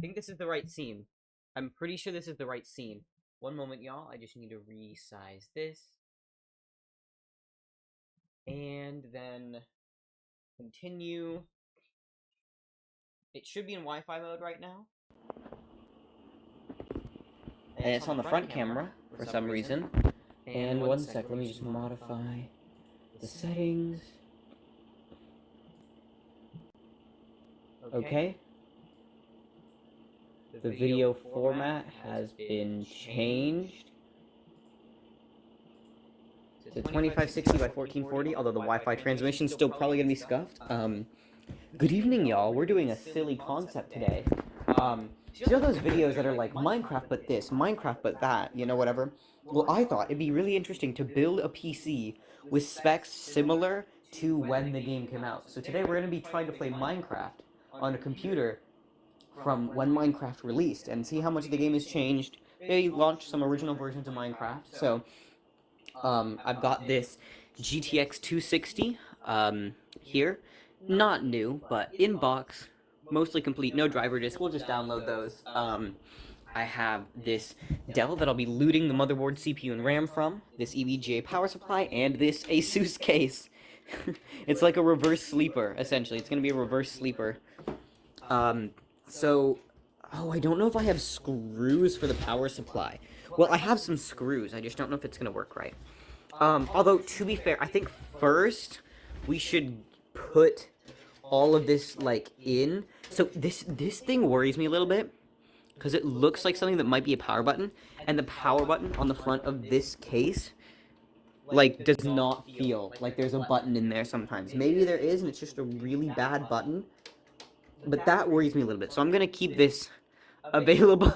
think this is the right scene. I'm pretty sure this is the right scene. One moment, y'all. I just need to resize this. And then continue. It should be in Wi-Fi mode right now. And it's on the front camera for some reason. And one sec, let me just modify the settings. Okay. The video format has been changed to 2560 by 1440, although the Wi-Fi transmission's still probably gonna be scuffed. Good evening, y'all. We're doing a silly concept today. You know those videos that are like Minecraft but this, Minecraft but that, you know, whatever? Well, I thought it'd be really interesting to build a PC with specs similar to when the game came out. So today we're going to be trying to play Minecraft on a computer from when Minecraft released and see how much the game has changed. They launched some original versions of Minecraft. So I've got this GTX 260 here. Not new, but in box. Mostly complete, no driver disk, we'll just download those. I have this Dell that I'll be looting the motherboard, CPU, and RAM from, this EVGA power supply, and this Asus case. It's like a reverse sleeper, essentially. It's gonna be a reverse sleeper. Oh, I don't know if I have screws for the power supply. Well, I have some screws, I just don't know if it's gonna work right. Although, to be fair, I think first we should put all of this, like, in. So this thing worries me a little bit, because it looks like something that might be a power button, and the power button on the front of this case, like, does not feel like there's a button in there sometimes. Maybe there is, and it's just a really bad button, but that worries me a little bit. So I'm going to keep this available,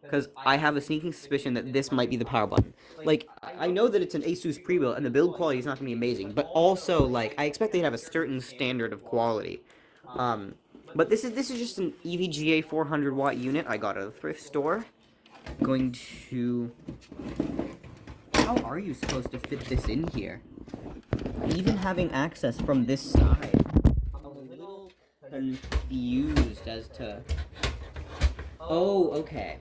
because I have a sneaking suspicion that this might be the power button. Like, I know that it's an Asus pre-built, and the build quality is not going to be amazing, but also, like, I expect they have a certain standard of quality. But this is just an EVGA 400 watt unit I got at a thrift store. Going to... How are you supposed to fit this in here? Even having access from this side, I'm a little confused as to... Oh, okay.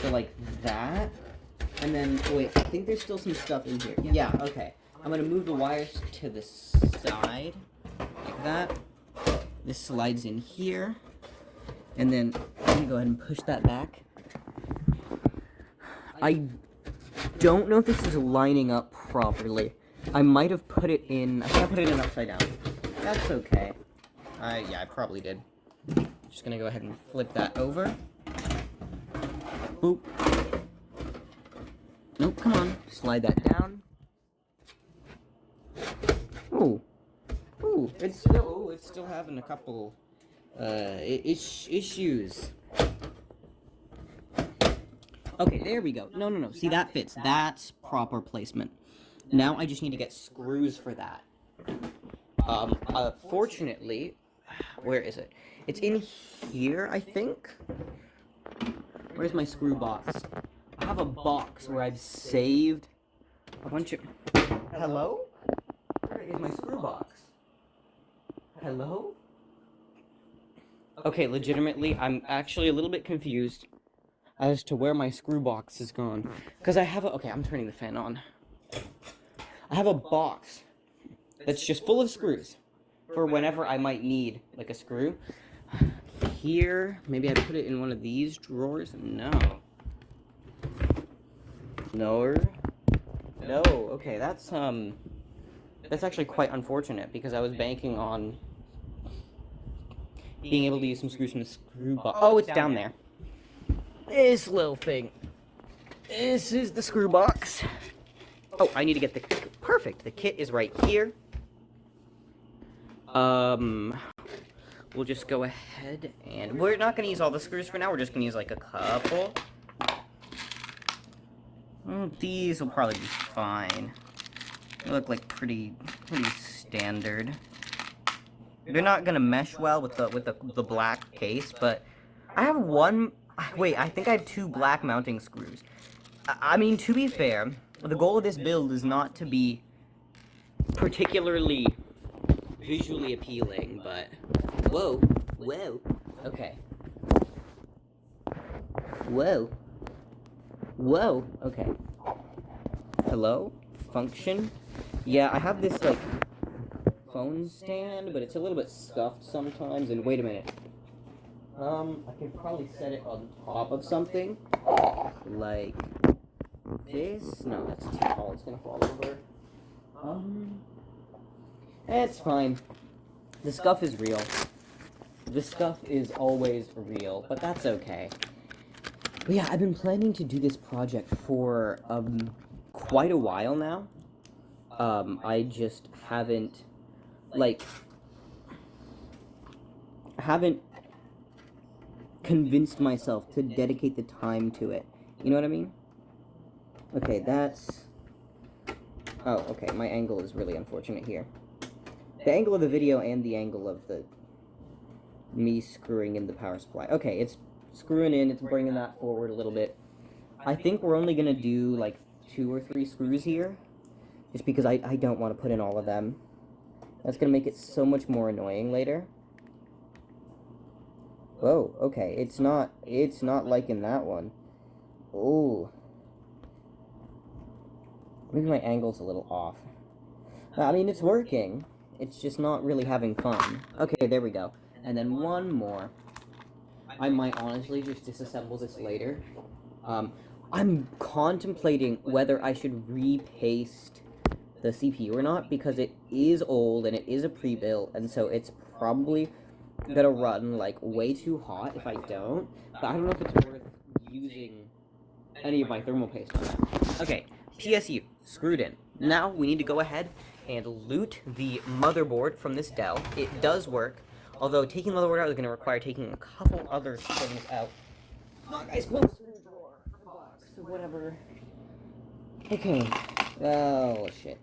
So like that, and then, wait, I think there's still some stuff in here. Yeah, okay. I'm gonna move the wires to the side, like that. This slides in here, and then I'm gonna go ahead and push that back. I don't know if this is lining up properly. I might have put it in, I think I put it in upside down. That's okay. Yeah, I probably did. Just gonna go ahead and flip that over. Boop. Nope, come on. Slide that down. Ooh. Ooh, it's still having a couple, issues. Okay, there we go. No. See, that fits. That's proper placement. Now I just need to get screws for that. Fortunately, where is it? It's in here, I think. Where's my screw box? I have a box where I've saved a bunch of... Hello? Where is my screw box? Hello? Okay, legitimately, I'm actually a little bit confused as to where my screw box is gone. Because I have a... Okay, I'm turning the fan on. I have a box that's just full of screws for whenever I might need, like, a screw. Here, maybe I put it in one of these drawers. No. No. Okay, that's actually quite unfortunate, because I was banking on being able to use some screws from the screw box. Oh, it's down there. This little thing. This is the screw box. Oh, I need to get the... Perfect, the kit is right here. We'll just go ahead and... We're not going to use all the screws for now, we're just going to use like a couple. These will probably be fine. They look like pretty standard. They're not going to mesh well with the black case, but I have one... Wait, I think I have two black mounting screws. I mean, to be fair, the goal of this build is not to be particularly visually appealing, but... Whoa. Okay. Whoa. Whoa. Okay. Hello? Function? Yeah, I have this, like, phone stand, but it's a little bit scuffed sometimes, and wait a minute. I could probably set it on top of something. Like this? No, that's too tall, it's gonna fall over. It's fine. The scuff is real. The scuff is always real, but that's okay. But yeah, I've been planning to do this project for, quite a while now. I just haven't, like, convinced myself to dedicate the time to it. You know what I mean? Okay, that's... Oh, okay, my angle is really unfortunate here. The angle of the video and the angle of the... me screwing in the power supply. Okay, it's screwing in, it's bringing that forward a little bit. I think we're only gonna do, like, 2 or 3 screws here. Just because I don't want to put in all of them. That's gonna make it so much more annoying later. Whoa, okay, it's not liking that one. Ooh. Maybe my angle's a little off. I mean, it's working. It's just not really having fun. Okay, there we go. And then one more. I might honestly just disassemble this later. I'm contemplating whether I should repaste the CPU or not, because it is old and it is a pre-built, and so it's probably gonna run, like, way too hot if I don't. But I don't know if it's worth using any of my thermal paste on that. Okay, PSU, screwed in. Now we need to go ahead and loot the motherboard from this Dell. It does work, although taking the motherboard out is going to require taking a couple other things out. Look, I suppose in the drawer, box, whatever. Okay. Oh, shit.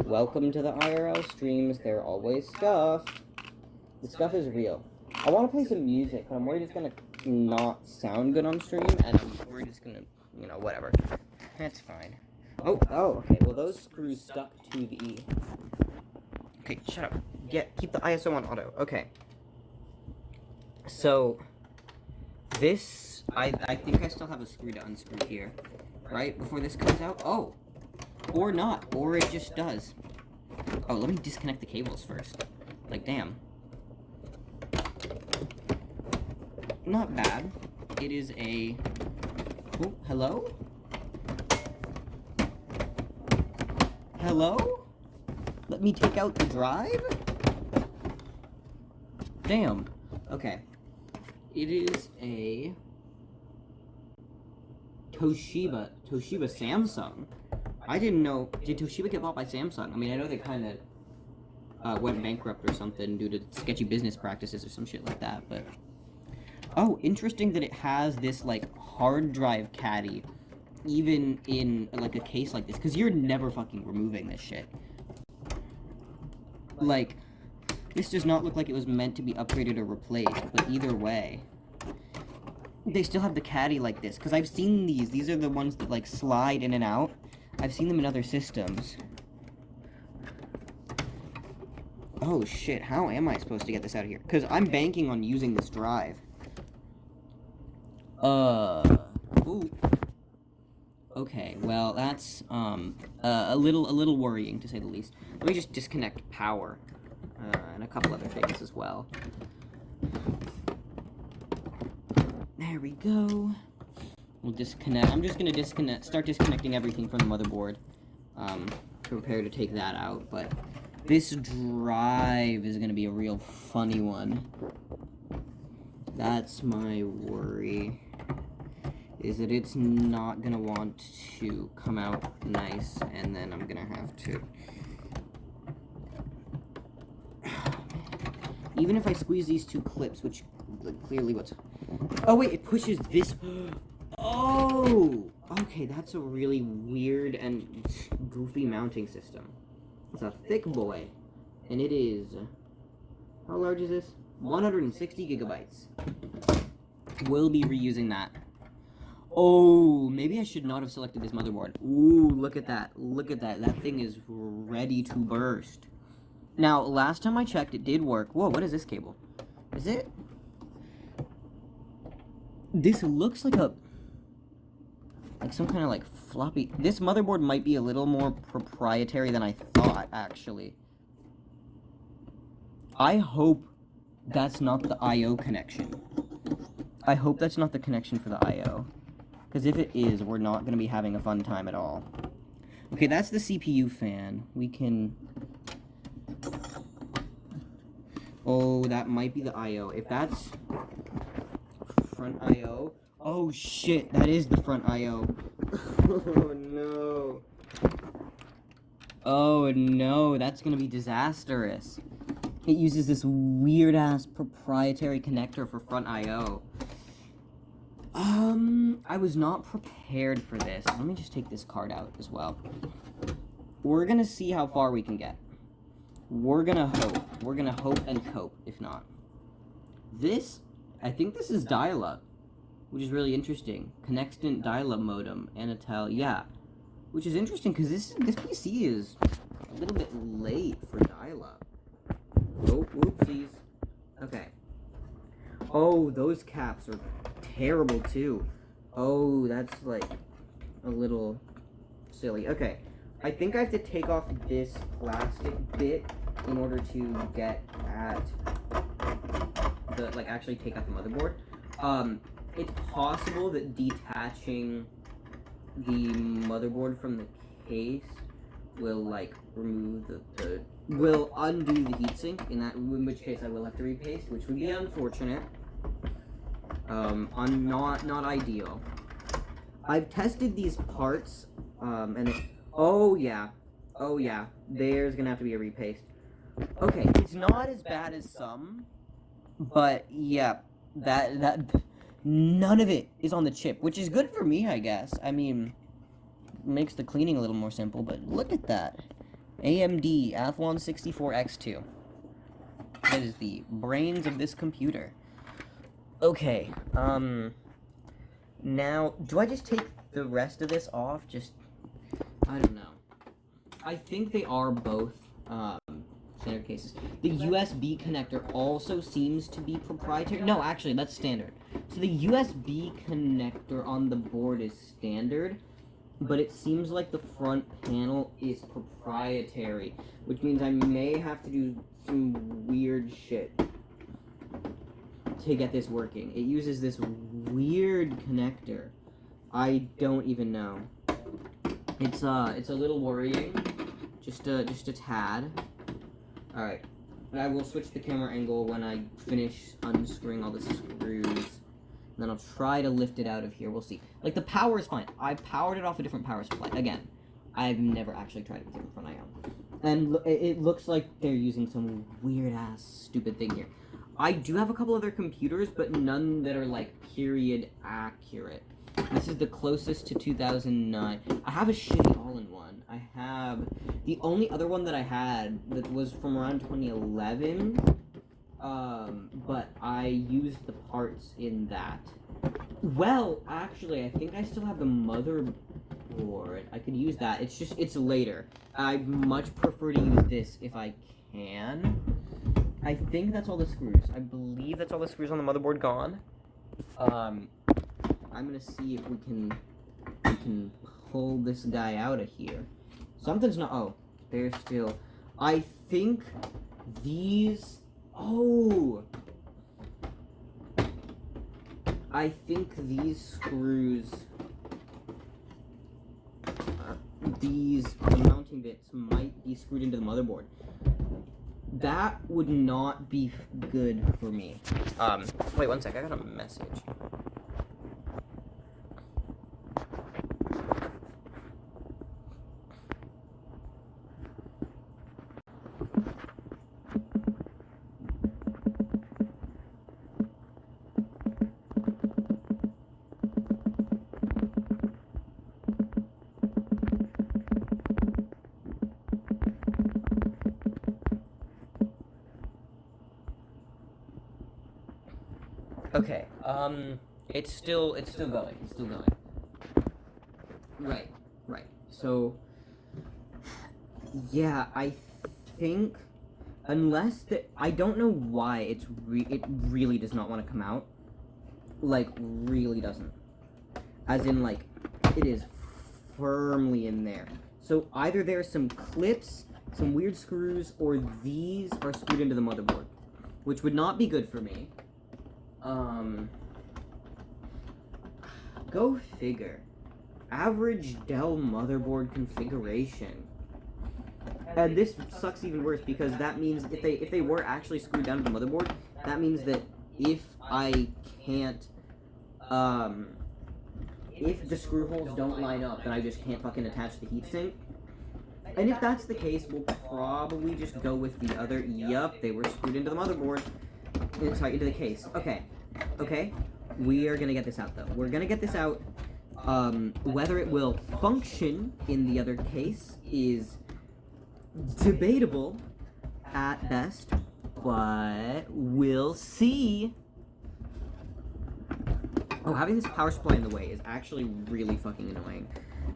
Welcome to the IRL streams. They're always scuffed. The scuff is real. I want to play some music, but I'm worried it's going to not sound good on stream, and I'm worried it's going to, you know, whatever. That's fine. Oh, okay. Well, those screws stuck to the... Okay, shut up. Keep the ISO on auto. Okay. So, this... I think I still have a screw to unscrew here. Right? Before this comes out? Oh! Or not. Or it just does. Oh, let me disconnect the cables first. Like, damn. Not bad. It is a... Oh, hello? Hello? Let me take out the drive? Damn. Okay. It is a... Toshiba Samsung. I didn't know... Did Toshiba get bought by Samsung? I mean, I know they kind of went bankrupt or something due to sketchy business practices or some shit like that, but... Oh, interesting that it has this, like, hard drive caddy, even in, like, a case like this, because you're never fucking removing this shit. Like, this does not look like it was meant to be upgraded or replaced, but either way. They still have the caddy like this, because I've seen these. These are the ones that, like, slide in and out. I've seen them in other systems. Oh, shit, how am I supposed to get this out of here? Because I'm banking on using this drive. Ooh. Okay, well, that's, a little worrying, to say the least. Let me just disconnect power, and a couple other things as well. There we go. We'll disconnect. I'm just gonna start disconnecting everything from the motherboard, prepare to take that out, but this drive is gonna be a real funny one. That's my worry. Is that it's not gonna want to come out nice, and then I'm gonna have to... Even if I squeeze these two clips, which clearly what's... Oh wait, it pushes this... Oh! Okay, that's a really weird and goofy mounting system. It's a thick boy, and it is... How large is this? 160 gigabytes. We'll be reusing that. Oh, maybe I should not have selected this motherboard. Ooh, look at that. Look at that. That thing is ready to burst. Now, last time I checked, it did work. Whoa, what is this cable? Is it? This looks like some kind of like floppy. This motherboard might be a little more proprietary than I thought, actually. I hope that's not the I/O connection. I hope that's not the connection for the I/O. Because if it is, we're not going to be having a fun time at all. Okay, that's the CPU fan. We can... Oh, that might be the I/O. If that's front I/O... Oh, shit, that is the front I/O. Oh, no. Oh, no, that's going to be disastrous. It uses this weird-ass proprietary connector for front I/O. I was not prepared for this. Let me just take this card out as well. We're gonna see how far we can get. We're gonna hope. We're gonna hope and cope, if not. This, I think this is dial-up, which is really interesting. Connextant dial-up modem, Anatel, yeah. Which is interesting, because this PC is a little bit late for dial-up. Oh, oopsies. Okay. Oh, those caps are terrible, too. Oh, that's, like, a little silly. Okay. I think I have to take off this plastic bit in order to get at the, like, actually take out the motherboard. It's possible that detaching the motherboard from the case will, like, remove will undo the heatsink, in which case I will have to repaste, which would be unfortunate. Not ideal. I've tested these parts, oh yeah, there's gonna have to be a repaste. Okay, it's not as bad as some, but yeah, none of it is on the chip, which is good for me, I guess. I mean, makes the cleaning a little more simple, but look at that. AMD Athlon 64X2. That is the brains of this computer. Okay, now, do I just take the rest of this off? I don't know. I think they are both, standard cases. The USB connector also seems to be proprietary. No, actually, that's standard. So the USB connector on the board is standard, but it seems like the front panel is proprietary, which means I may have to do some weird shit to get this working. It uses this weird connector. I don't even know. It's a little worrying, just a tad. All right, I will switch the camera angle when I finish unscrewing all the screws. And then I'll try to lift it out of here. We'll see. Like, the power is fine. I powered it off a different power supply. Again, I've never actually tried it with a front IO. And it looks like they're using some weird-ass stupid thing here. I do have a couple other computers, but none that are, like, period accurate. This is the closest to 2009. I have a shitty all-in-one. I have... The only other one that I had that was from around 2011... but I used the parts in that. Well, actually, I think I still have the motherboard. I could use that. It's later. I'd much prefer to use this if I can. I think that's all the screws. I believe that's all the screws on the motherboard gone. I'm gonna see if we can pull this guy out of here. Something's not, oh, they're still, I think these, oh, I think these screws, these mounting bits might be screwed into the motherboard. That would not be good for me. Wait one sec, I got a message. Okay, it's still going, it's still going. Right. So, yeah, I think, unless I don't know why it really does not want to come out. like, really doesn't. As in, like, it is firmly in there. So either there's some clips, some weird screws, or these are screwed into the motherboard, which would not be good for me. Go figure. Average Dell motherboard configuration. And this sucks even worse because that means if they were actually screwed down to the motherboard, that means that if I can't, if the screw holes don't line up, then I just can't fucking attach the heatsink. And if that's the case, we'll probably just go with the other. Yup, they were screwed into the motherboard. Sorry, into the case. Okay. We are gonna get this out though. We're gonna get this out. Whether it will function in the other case is debatable at best, but we'll see. Oh, having this power supply in the way is actually really fucking annoying.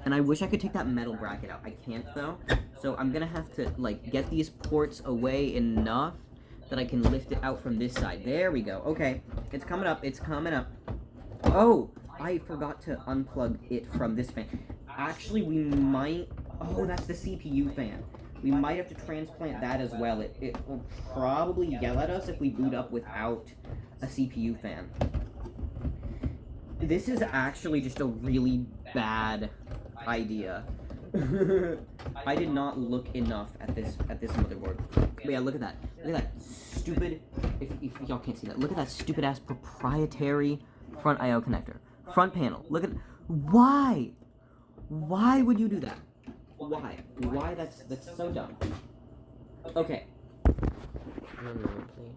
And I wish I could take that metal bracket out. I can't though. So I'm gonna have to like get these ports away enough that I can lift it out from this side. There we go. Okay, it's coming up. It's coming up. Oh, I forgot to unplug it from this fan. Actually, we might... Oh, that's the CPU fan. We might have to transplant that as well. It will probably yell at us if we boot up without a CPU fan. This is actually just a really bad idea. I did not look enough at this motherboard. But yeah, look at that. Look at that stupid... If y'all can't see that, look at that stupid ass proprietary front I/O connector. Front panel. Look at... Why? Why would you do that? Why? Why? That's so dumb. Okay. 1 moment, please.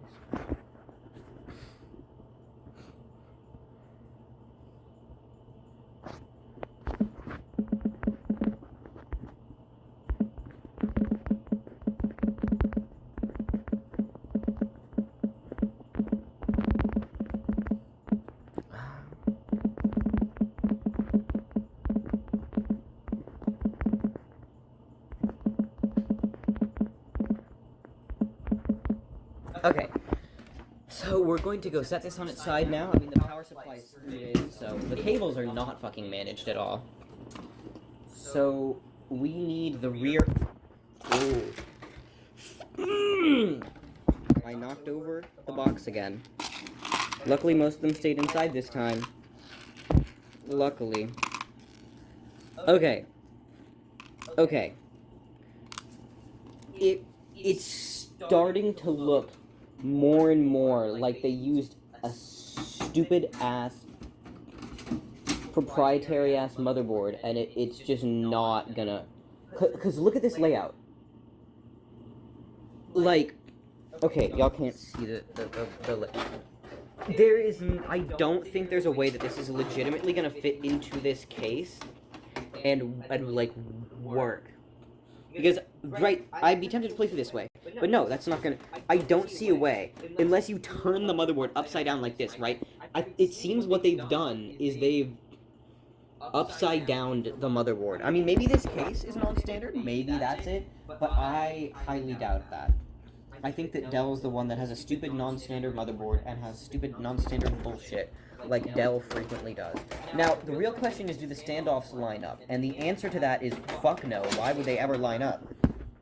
Okay, so we're going to go set this on its side now. I mean, the power supply is screwed in, so the cables are not fucking managed at all. So we need the rear... Oh. I knocked over the box again. Luckily, most of them stayed inside this time. Luckily. Okay. Okay. It's starting to look more and more like they used a stupid ass proprietary ass motherboard and it's just not gonna, cause look at this layout. Like, okay, y'all can't see the there is, I don't think there's a way that this is legitimately gonna fit into this case and like work. Because, right, I'd be tempted to place it this way. But no, that's not gonna... I don't see a way. Unless you turn the motherboard upside down like this, right? It seems what they've done is they've upside downed the motherboard. I mean, maybe this case is non-standard. Maybe that's it. But I highly doubt that. I think that Dell's the one that has a stupid non-standard motherboard and has stupid non-standard bullshit. Like Dell frequently does. Now, the real question is, do the standoffs line up? And the answer to that is, fuck no. Why would they ever line up?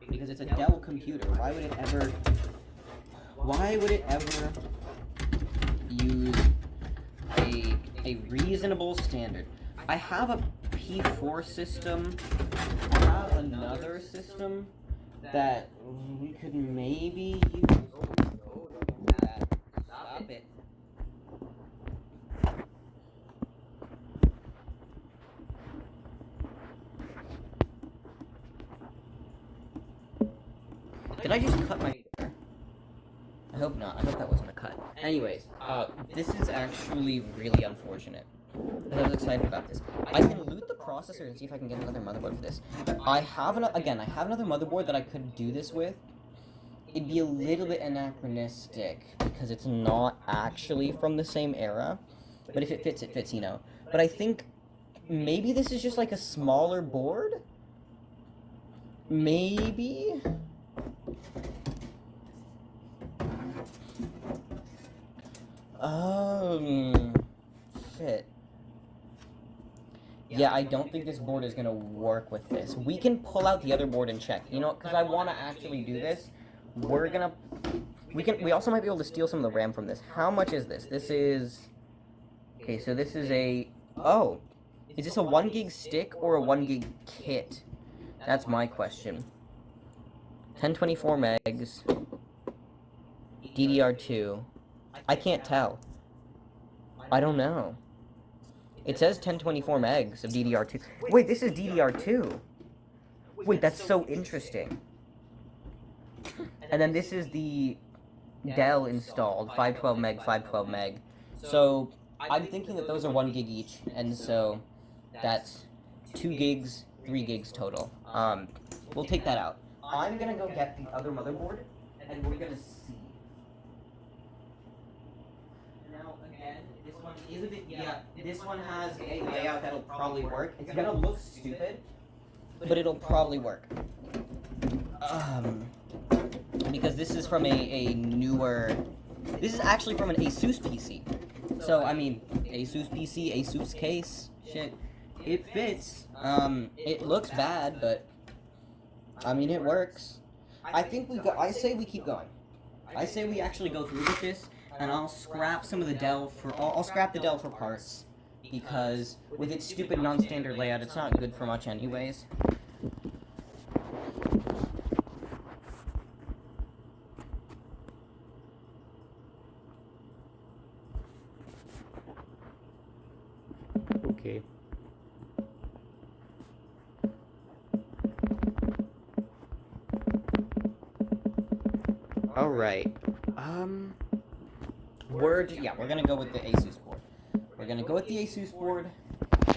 Because it's a Dell computer. Why would it ever use a reasonable standard? I have a P4 system. I have another system that we could maybe use. Oh, don't do that. Stop it. Did I just cut my hair? I hope not. I hope that wasn't a cut. Anyways, this is actually really unfortunate. I was excited about this. I can loot the processor and see if I can get another motherboard for this. I have another motherboard that I could do this with. It'd be a little bit anachronistic because it's not actually from the same era. But if it fits, you know. But I think maybe this is just like a smaller board? Maybe? shit. Yeah, I don't think this board is gonna work with this. We can pull out the other board and check. You know, because I want to actually do this. We're gonna... We also might be able to steal some of the RAM from this. How much is this? This is... Okay, so this is a... Oh! Is this a 1 gig stick or a 1 gig kit? That's my question. 1024 megs. DDR2. I can't tell. I don't know. It says 1024 megs of DDR2. Wait, this is DDR2. Wait, that's so interesting. And then this is the Dell installed, 512 meg, 512 meg. So, I'm thinking that those are 1 gig each, and so that's 2 gigs, 3 gigs total. We'll take that out. I'm gonna go get the other motherboard, and we're gonna see. Now, again, this one is a bit, this one has a layout that'll probably work. It's gonna look stupid, but it'll probably work. Because this is from a newer, this is actually from an Asus PC. So, I mean, Asus PC, Asus case, shit, it fits. It looks bad, but, I mean, it works. I think I say we keep going. I say we actually go through with this, and I'll scrap some of the Dell for, I'll scrap the Dell for parts, because with its stupid non-standard layout, it's not good for much anyways. Okay. Alright. We're gonna go with the Asus board. We're gonna go with the Asus board,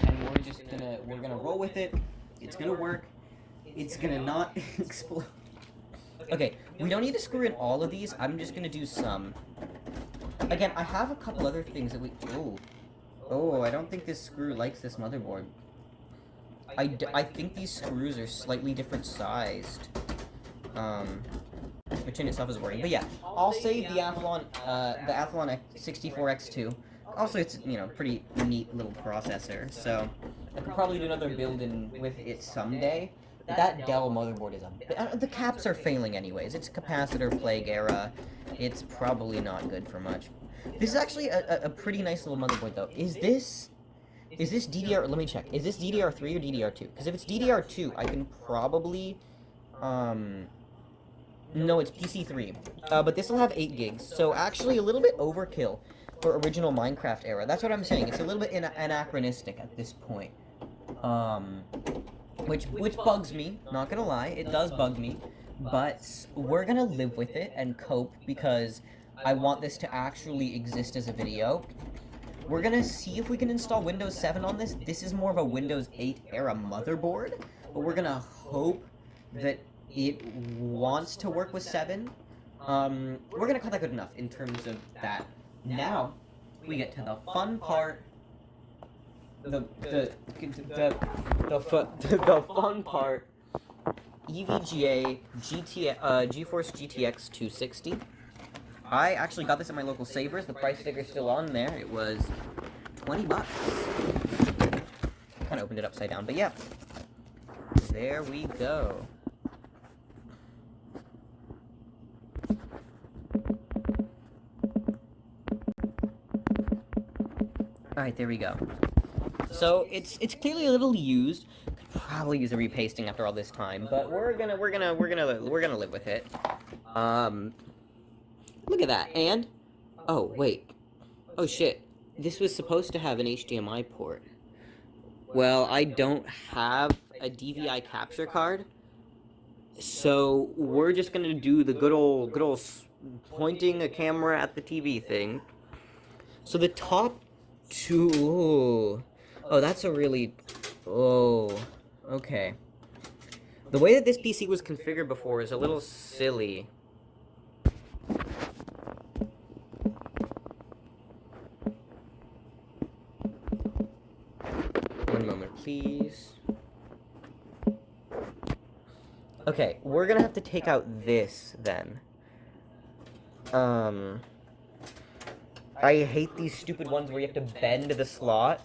and we're gonna roll with it. It's gonna work. It's gonna not explode. Okay, we don't need to screw in all of these. I'm just gonna do some. Again, I have a couple other things that we... Oh, I don't think this screw likes this motherboard. I think these screws are slightly different sized. Which in itself is worrying. But yeah, I'll save the Athlon X64X2. Also, it's, you know, pretty neat little processor, so I could probably do another build with it someday. But that Dell motherboard is the caps are failing anyways. It's capacitor plague era. It's probably not good for much. This is actually a pretty nice little motherboard, though. Is this DDR... Let me check. Is this DDR3 or DDR2? Because if it's DDR2, I can probably... No, it's PC3. But this will have 8 gigs, so actually a little bit overkill for original Minecraft era. That's what I'm saying. It's a little bit anachronistic at this point. Which bugs me, not gonna lie. It does bug me. But we're gonna live with it and cope, because I want this to actually exist as a video. We're gonna see if we can install Windows 7 on this. This is more of a Windows 8 era motherboard, but we're gonna hope that it wants to work with 7. We're gonna call that good enough in terms of that. Now, we get to the fun part. The fun part. EVGA GeForce GTX 260. I actually got this at my local Savers. The price sticker's still on there. It was 20 bucks. Kind of opened it upside down, but yeah. There we go. Alright, there we go. So it's clearly a little used. Could probably use a repasting after all this time, but we're gonna live with it. Look at that. And oh wait. Oh shit. This was supposed to have an HDMI port. Well, I don't have a DVI capture card. So we're just gonna do the good old pointing a camera at the TV thing. So the top two... Oh, that's a really... Oh, okay. The way that this PC was configured before is a little silly. One moment, please. Okay, we're gonna have to take out this, then. I hate these stupid ones where you have to bend the slot.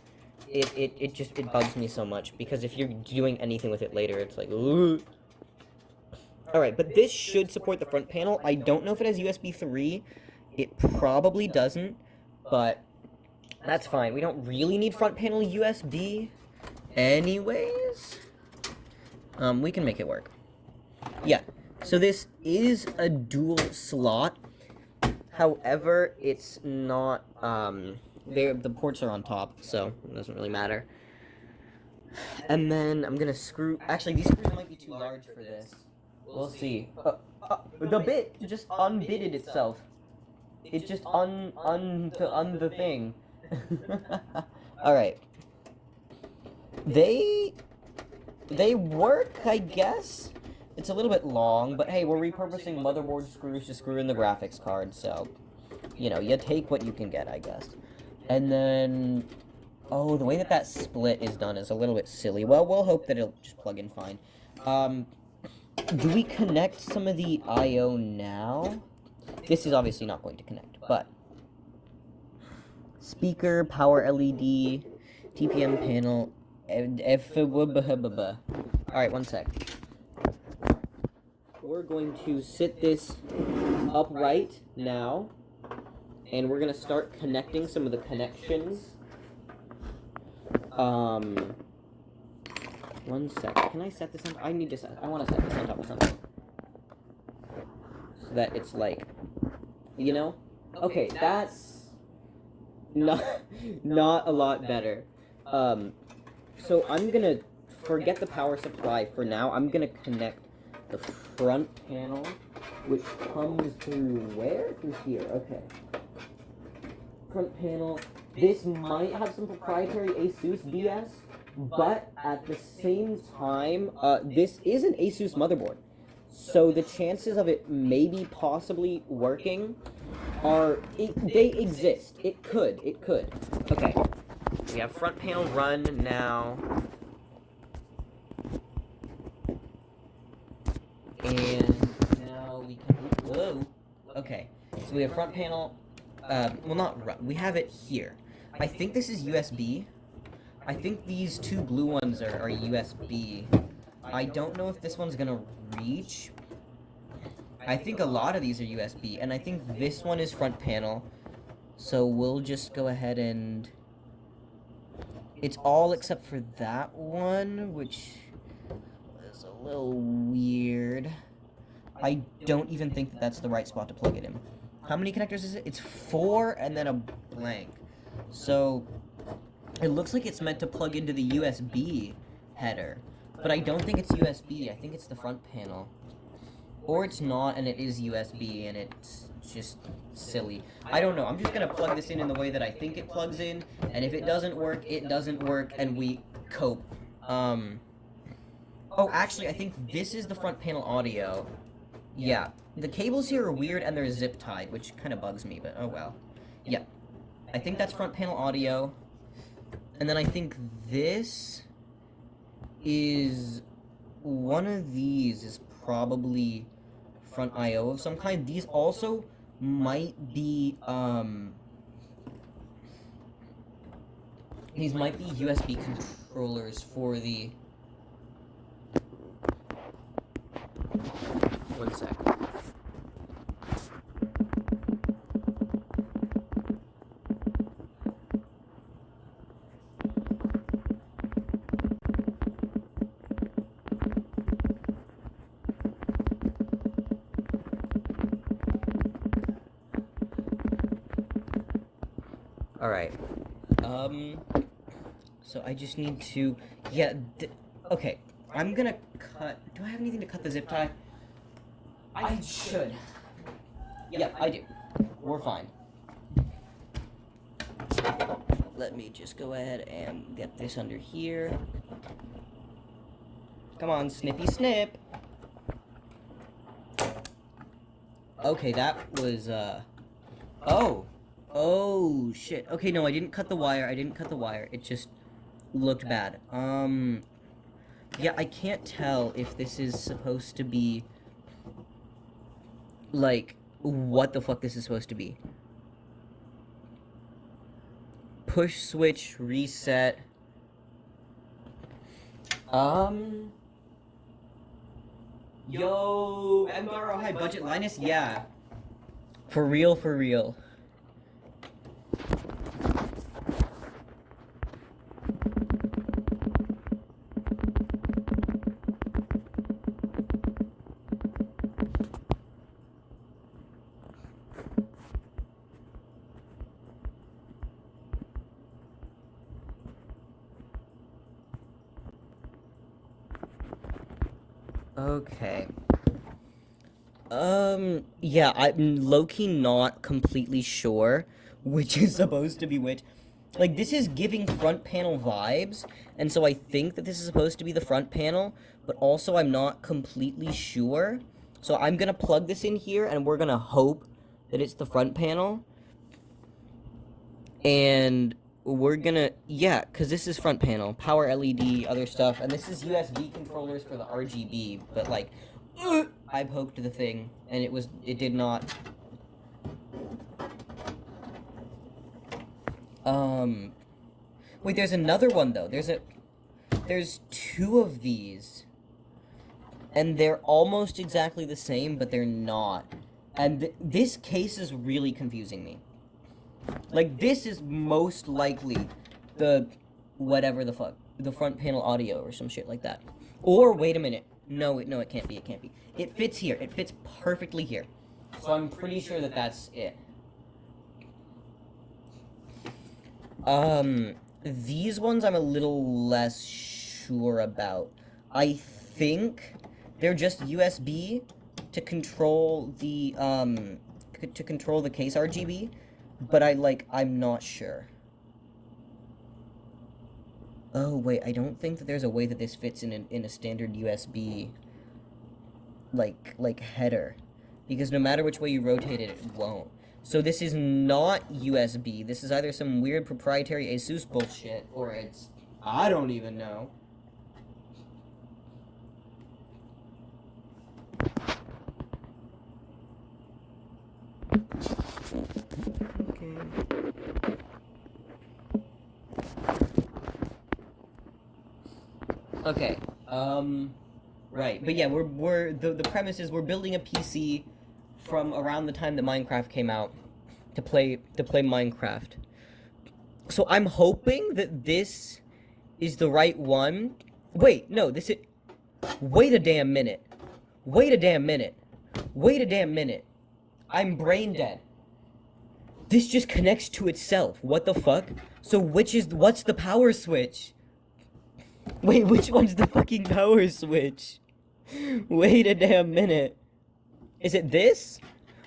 It bugs me so much, because if you're doing anything with it later, it's like, ooh. Alright, but this should support the front panel. I don't know if it has USB 3. It probably doesn't, but that's fine. We don't really need front panel USB anyways. We can make it work. Yeah, so this is a dual slot. However, it's not, the ports are on top, so it doesn't really matter. And then I'm gonna screw, actually, these screws might be too large for this. We'll see. The bit just unbitted itself. It just the thing. Alright. They work, I guess. It's a little bit long, but hey, we're repurposing motherboard screws to screw in the graphics card, so, you know, you take what you can get, I guess. And then, oh, the way that that split is done is a little bit silly. Well, we'll hope that it'll just plug in fine. Do we connect some of the I.O. now? This is obviously not going to connect, but speaker, power LED, TPM panel, Alright, one sec. We're going to sit this upright now, and we're going to start connecting some of the connections. One sec. Can I set this on? I want to set this on top of something. So that it's like, you know? Okay, that's not a lot better. So I'm gonna forget the power supply for now. I'm gonna connect the front panel, which comes through where? Through here, okay. Front panel. This might have some proprietary ASUS BS, but at the same time, this is an ASUS motherboard. So the chances of it maybe possibly working they exist. It could. Okay. We have front panel run now. And now we can, whoa. Okay. So we have front panel, well, not run, we have it here. I think this is USB. I think these two blue ones are USB. I don't know if this one's gonna reach. I think a lot of these are USB, and I think this one is front panel. So we'll just go ahead and... It's all except for that one, which is a little weird. I don't even think that that's the right spot to plug it in. How many connectors is it? It's 4 and then a blank. So it looks like it's meant to plug into the USB header, but I don't think it's USB. I think it's the front panel. Or it's not, and it is USB, and it's just silly. I don't know. I'm just going to plug this in the way that I think it plugs in, and if it doesn't work, it doesn't work, and we cope. Oh, actually, I think this is the front panel audio. Yeah. The cables here are weird, and they're zip-tied, which kind of bugs me, but oh well. Yeah. I think that's front panel audio. And then I think this is... One of these is probably front I/O of some kind. These also might be, these might be USB controllers for the... One sec. Alright. So I just need to... Yeah, okay. I'm gonna cut... Do I have anything to cut the zip tie? I should. Yeah, I do. We're fine. Let me just go ahead and get this under here. Come on, snippy snip. Okay, that was, Oh! Oh, shit. Okay, no, I didn't cut the wire. It just looked bad. Yeah, I can't tell if this is supposed to be... Like, what the fuck this is supposed to be. push switch, reset. Yo, MRO high budget Linus? Yeah. For real, for real. Okay. Yeah, I'm low-key not completely sure which is supposed to be which. Like, this is giving front panel vibes, and so I think that this is supposed to be the front panel, but also I'm not completely sure. So I'm gonna plug this in here, and we're gonna hope that it's the front panel. And we're gonna, yeah, because this is front panel, power LED, other stuff, and this is USB controllers for the RGB, but like, I poked the thing, and it did not. Wait, there's another one, though. There's two of these. And they're almost exactly the same, but they're not. And this case is really confusing me. Like, this is most likely the whatever the fuck. The front panel audio or some shit like that. Or, wait a minute. No, it can't be, it can't be. It fits here. It fits perfectly here. So I'm pretty sure that that's it. These ones I'm a little less sure about. I think they're just USB to control the, case RGB, but I'm not sure. Oh, wait, I don't think that there's a way that this fits in a standard USB, like header. Because no matter which way you rotate it, it won't. So this is not USB. This is either some weird proprietary ASUS bullshit, or it's... I don't even know. Okay. Right. But yeah, the premise is we're building a PC from around the time that Minecraft came out to play Minecraft. So I'm hoping that this is the right one. Wait, no, this is... Wait a damn minute. Wait a damn minute. Wait a damn minute. I'm brain dead. This just connects to itself. What the fuck? So what's the power switch? Wait, which one's the fucking power switch? Wait a damn minute. Is it this?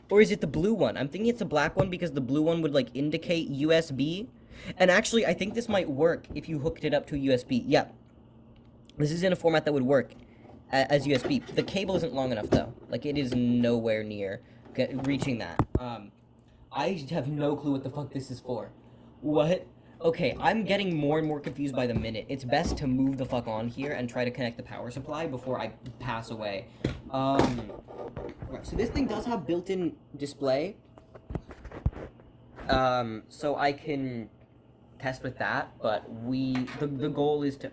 Or is it the blue one? I'm thinking it's the black one because the blue one would, like, indicate USB. And actually, I think this might work if you hooked it up to a USB. Yeah. This is in a format that would work as USB. The cable isn't long enough, though. Like, it is nowhere near reaching that. I have no clue what the fuck this is for. What? Okay, I'm getting more and more confused by the minute. It's best to move the fuck on here and try to connect the power supply before I pass away. Right, so this thing does have built-in display. So I can test with that, but the goal is to,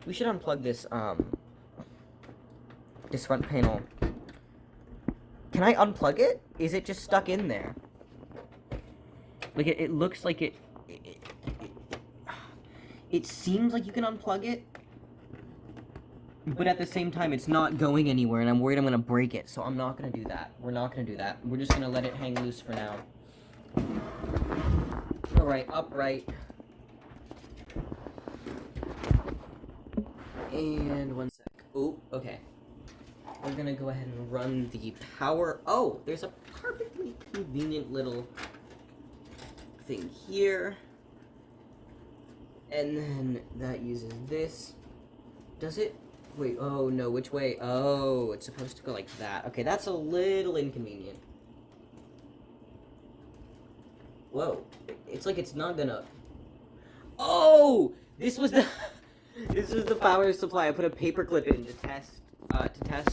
we should unplug this, this front panel. Can I unplug it? Is it just stuck in there? Like, it looks like it seems like you can unplug it, but at the same time, it's not going anywhere, and I'm worried I'm gonna break it, so I'm not gonna do that. We're not gonna do that. We're just gonna let it hang loose for now. Alright, upright. And one sec. Oh, okay. We're gonna go ahead and run the power. Oh, there's a perfectly convenient little thing here. And then that uses this. Does it? Wait, oh no, which way? Oh, it's supposed to go like that. Okay, that's a little inconvenient. Whoa, it's like it's not gonna... Oh! This was the... This was the power supply I put a paperclip in to test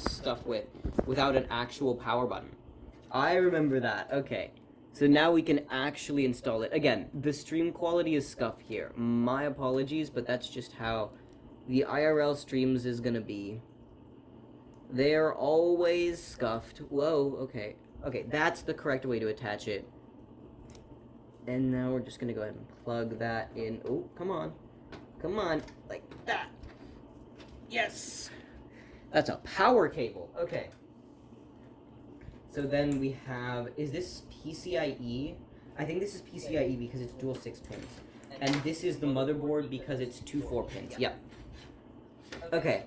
stuff with, without an actual power button. I remember that, okay. So now we can actually install it. Again, the stream quality is scuffed here. My apologies, but that's just how the IRL streams is gonna be. They're always scuffed. Whoa, okay. Okay, that's the correct way to attach it. And now we're just gonna go ahead and plug that in. Oh, come on. Come on. Like that. Yes! That's a power cable. Okay. So then we have, is this PCIe? I think this is PCIe because it's dual 6 pins. And this is the motherboard because it's two 4 pins. Yep. Okay.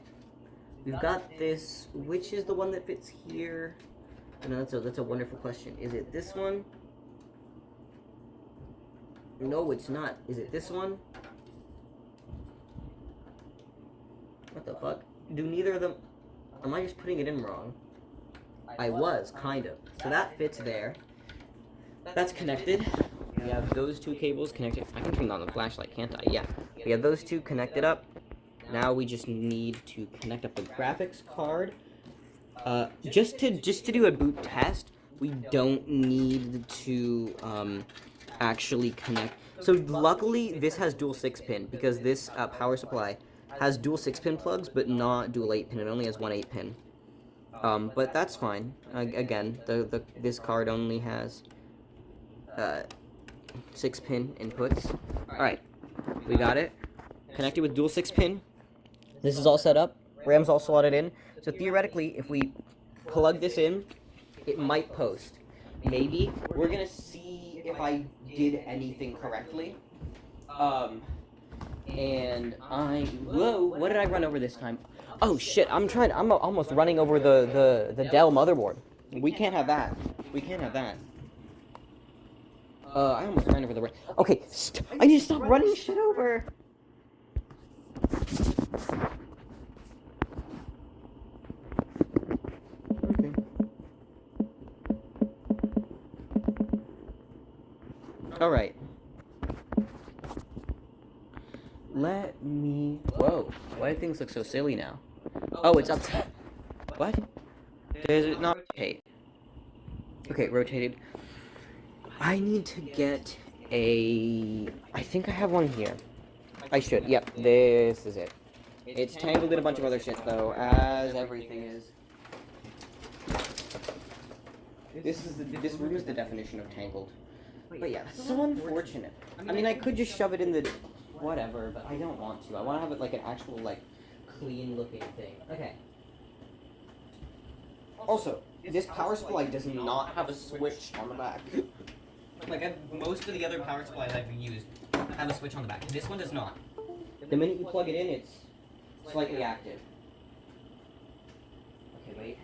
We've got this. Which is the one that fits here? No, that's a wonderful question. Is it this one? No, it's not. Is it this one? What the fuck? Do neither of them... Am I just putting it in wrong? I was, kind of. So that fits there. That's connected. We have those two cables connected. I can turn on the flashlight, can't I? Yeah. We have those two connected up. Now we just need to connect up the graphics card. Just to do a boot test, we don't need to actually connect. So luckily, this has dual 6-pin because this power supply has dual 6-pin plugs, but not dual 8-pin. It only has one 8-pin. But that's fine. Again, this card only has 6-pin inputs. Alright, we got it. Connected with dual 6-pin. This is all set up. RAM's all slotted in. So theoretically, if we plug this in, it might post. Maybe. We're gonna see if I did anything correctly. And whoa, what did I run over this time? Oh shit, I'm almost running over the Dell motherboard. We can't have that. We can't have that. I almost ran over the... Okay, I need to stop running shit over! Okay. Alright. Let me... Whoa, why do things look so silly now? Oh, it's upside... What? Does it not rotate? Okay, rotated. I need to get a... I think I have one here. I should. Yep, this is it. It's tangled in a bunch of other shit, though, as everything is. This room is the definition of tangled. But yeah, that's so unfortunate. I mean, I could just shove it in the... Whatever, but I don't want to. I want to have it like an actual, like, clean-looking thing. Okay. Also, this power supply does not have a switch on the back. Like, most of the other power supplies I've used have a switch on the back. This one does not. The minute you plug it in, it's slightly active. Okay, wait.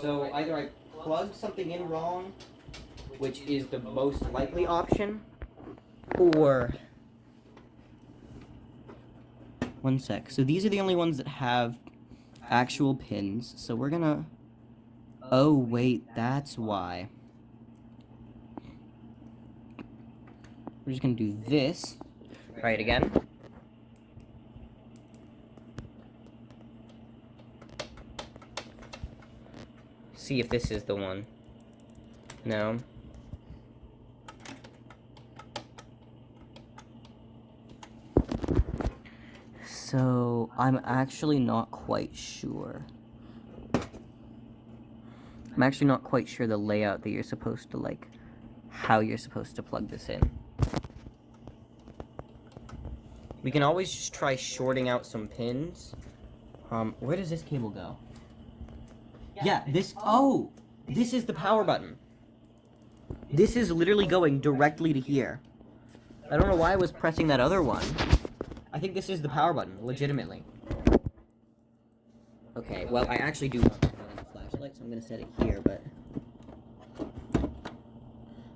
So, either I plugged something in wrong, which is the most likely option, or... One sec. So these are the only ones that have actual pins, so we're gonna... Oh, wait, that's why. We're just gonna do this. Try it again. See if this is the one. No. So, I'm actually not quite sure. I'm actually not quite sure the layout that you're supposed to, like, how you're supposed to plug this in. We can always just try shorting out some pins. Where does this cable go? Yeah, this, oh! This is the power button. This is literally going directly to here. I don't know why I was pressing that other one. I think this is the power button, legitimately. Okay, well, I actually do want to run the flashlight, so I'm going to set it here, but...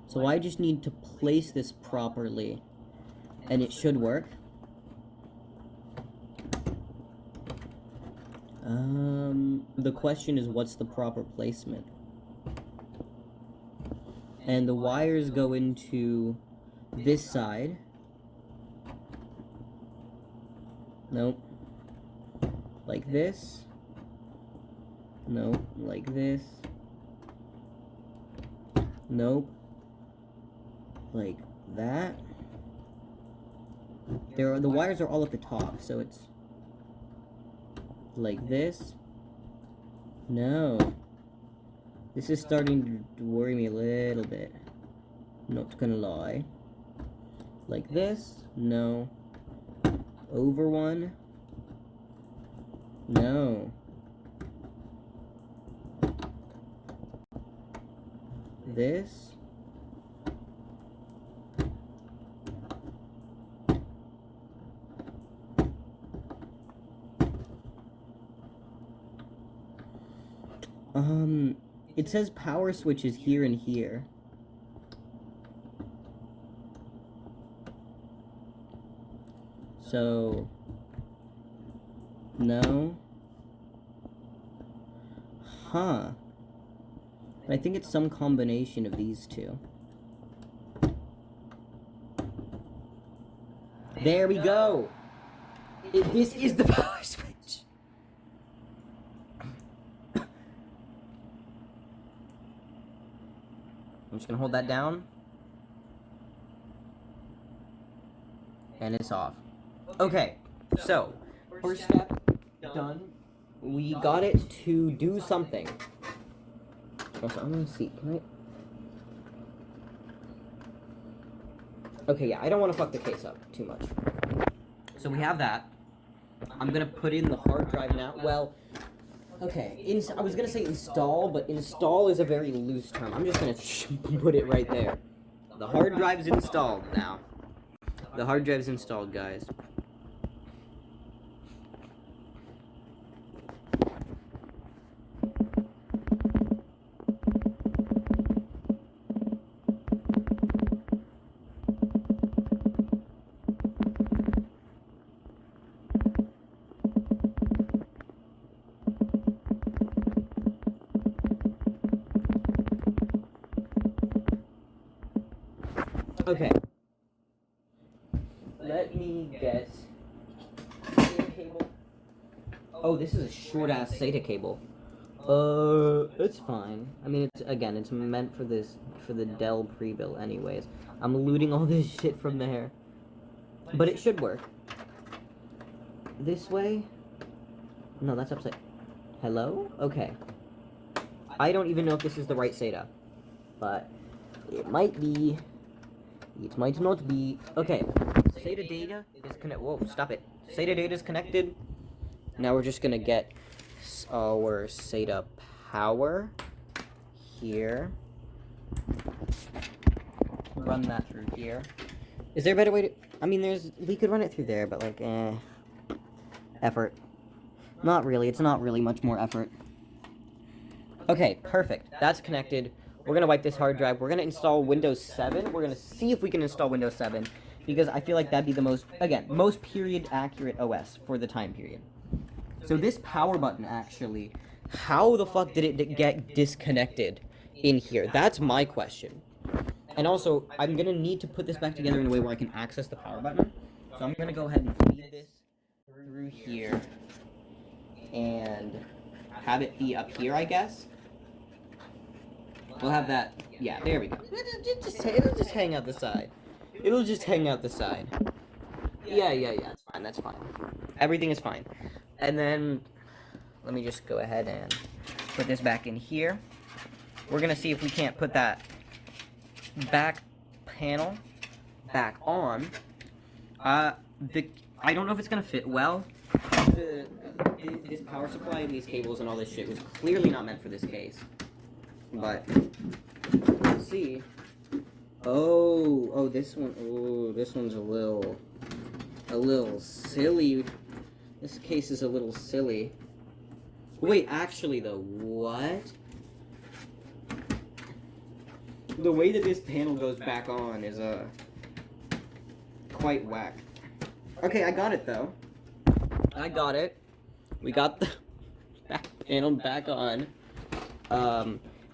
So I just need to place this properly, and it should work. The question is, what's the proper placement? And the wires go into this side. Nope. Like this. Nope. Like this. Nope. Like that. The wires are all at the top, so it's like this. No. This is starting to worry me a little bit. Not gonna lie. Like this? No. Over one? No. This? It says power switches here and here. So, no. Huh. I think it's some combination of these two. There we go! This is the power switch! I'm just gonna hold that down. And it's off. Okay, so, first step done. We got it to do something. Also, I'm gonna see, can I? Okay, yeah, I don't want to fuck the case up too much. So we have that. I'm gonna put in the hard drive now. Well, okay, I was gonna say install, but install is a very loose term. I'm just gonna put it right there. The hard drive is installed now. The hard drive is installed, guys. Okay. Let me get SATA cable. Oh, this is a short-ass SATA cable. It's fine. I mean, it's meant for the Dell pre-built anyways. I'm looting all this shit from there. But it should work. This way? No, that's upside. Hello? Okay. I don't even know if this is the right SATA. But it might be. It might not be. Okay. SATA data is connected. Whoa, stop it. SATA data is connected. Now we're just gonna get our SATA power here. Run that through here. Is there a better way to? I mean, we could run it through there, but like, effort. Not really. It's not really much more effort. Okay, perfect. That's connected. We're gonna wipe this hard drive. We're gonna install Windows 7. We're gonna see if we can install Windows 7 because I feel like that'd be the most period accurate OS for the time period. So this power button actually, how the fuck did it get disconnected in here? That's my question. And also, I'm gonna need to put this back together in a way where I can access the power button. So I'm gonna go ahead and feed this through here and have it be up here, I guess. We'll have that. Yeah, there we go. It'll just hang out the side. It'll just hang out the side. Yeah. That's fine. That's fine. Everything is fine. And then, let me just go ahead and put this back in here. We're gonna see if we can't put that back panel back on. I don't know if it's gonna fit well. This power supply and these cables and all this shit was clearly not meant for this case. But let's see. Oh, this one. Oh, this one's a little silly. This case is a little silly. Wait, actually though, what? The way that this panel goes back on is quite whack. Okay, I got it though. I got it. We got the back panel back on.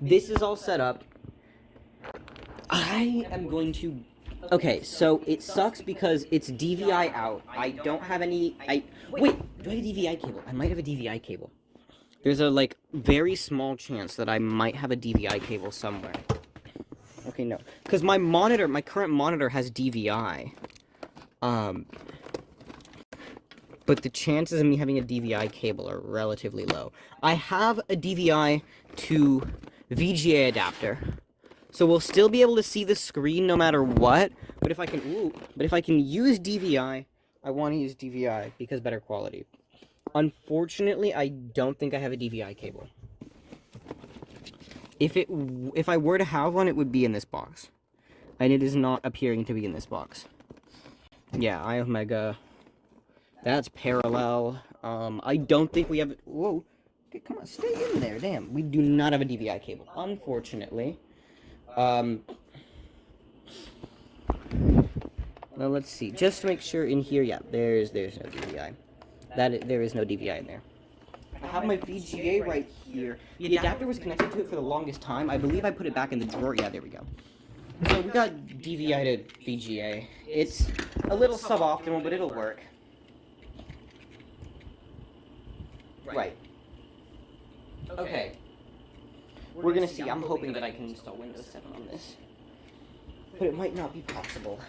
This is all set up. I am going to... Okay, so it sucks because it's DVI out. I don't have any... Wait, do I have a DVI cable? I might have a DVI cable. There's a, very small chance that I might have a DVI cable somewhere. Okay, no. Because my current monitor has DVI. But the chances of me having a DVI cable are relatively low. I have a DVI to VGA adapter. So we'll still be able to see the screen no matter what. But if I can use DVI, I want to use DVI because better quality. Unfortunately, I don't think I have a DVI cable. If I were to have one, it would be in this box. And it is not appearing to be in this box. Yeah, iOmega. That's parallel. I don't think we have... Whoa. Okay, come on, stay in there. Damn, we do not have a DVI cable, unfortunately. Now let's see. Just to make sure in here, yeah, there's no DVI. There is no DVI in there. I have my VGA right here. The adapter was connected to it for the longest time. I believe I put it back in the drawer. Yeah, there we go. So we got DVI to VGA. It's a little suboptimal, but it'll work. Right. Okay. We're gonna see. I'm hoping that I can install Windows 7 on this. But it might not be possible.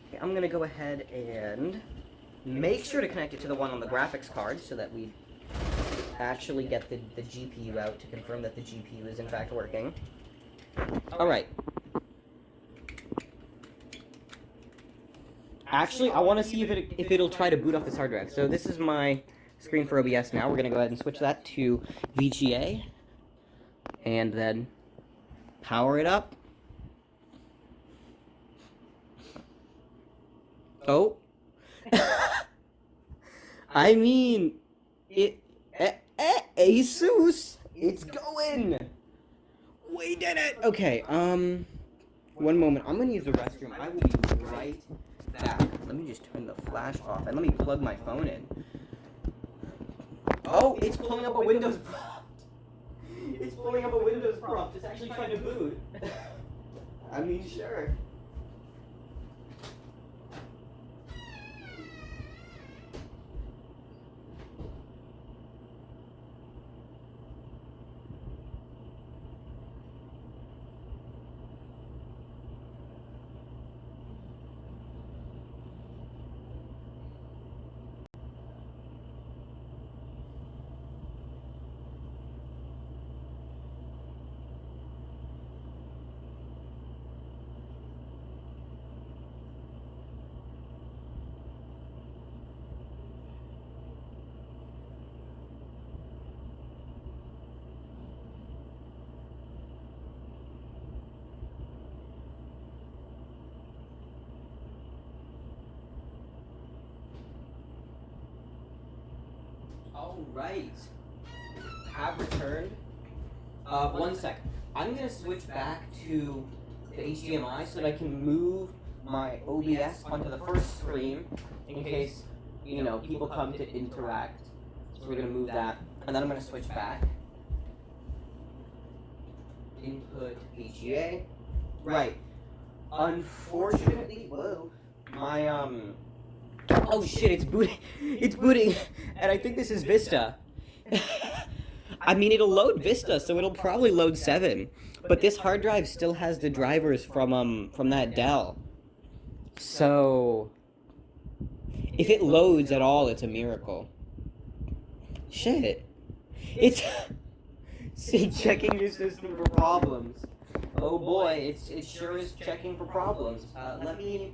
Okay, I'm gonna go ahead and make sure to connect it to the one on the graphics card so that we actually get the GPU out to confirm that the GPU is in fact working. Alright. Actually, I want to see if it'll try to boot off this hard drive. So this is my screen for OBS now. We're going to go ahead and switch that to VGA. And then power it up. Oh. I mean, Asus, it's going. We did it. Okay, one moment. I'm gonna use the restroom. I will be right back. Let me just turn the flash off and let me plug my phone in. Oh, it's pulling up a Windows prompt. It's pulling up a Windows prompt. It's actually trying to boot. I mean, sure. Alright. Have returned. One sec. I'm gonna switch back to the HDMI so that I can move my OBS onto the first screen in case, you know, people come to interact. So we're gonna move that. And then I'm gonna switch back. Input VGA. Right. Unfortunately, whoa. My, oh shit, it's booting. It's booting. And I think this is Vista. I mean, it'll load Vista, so it'll probably load 7. But this hard drive still has the drivers from that Dell. So if it loads at all, it's a miracle. Shit. It's checking your system for problems. Oh boy, it sure is checking for problems. Let me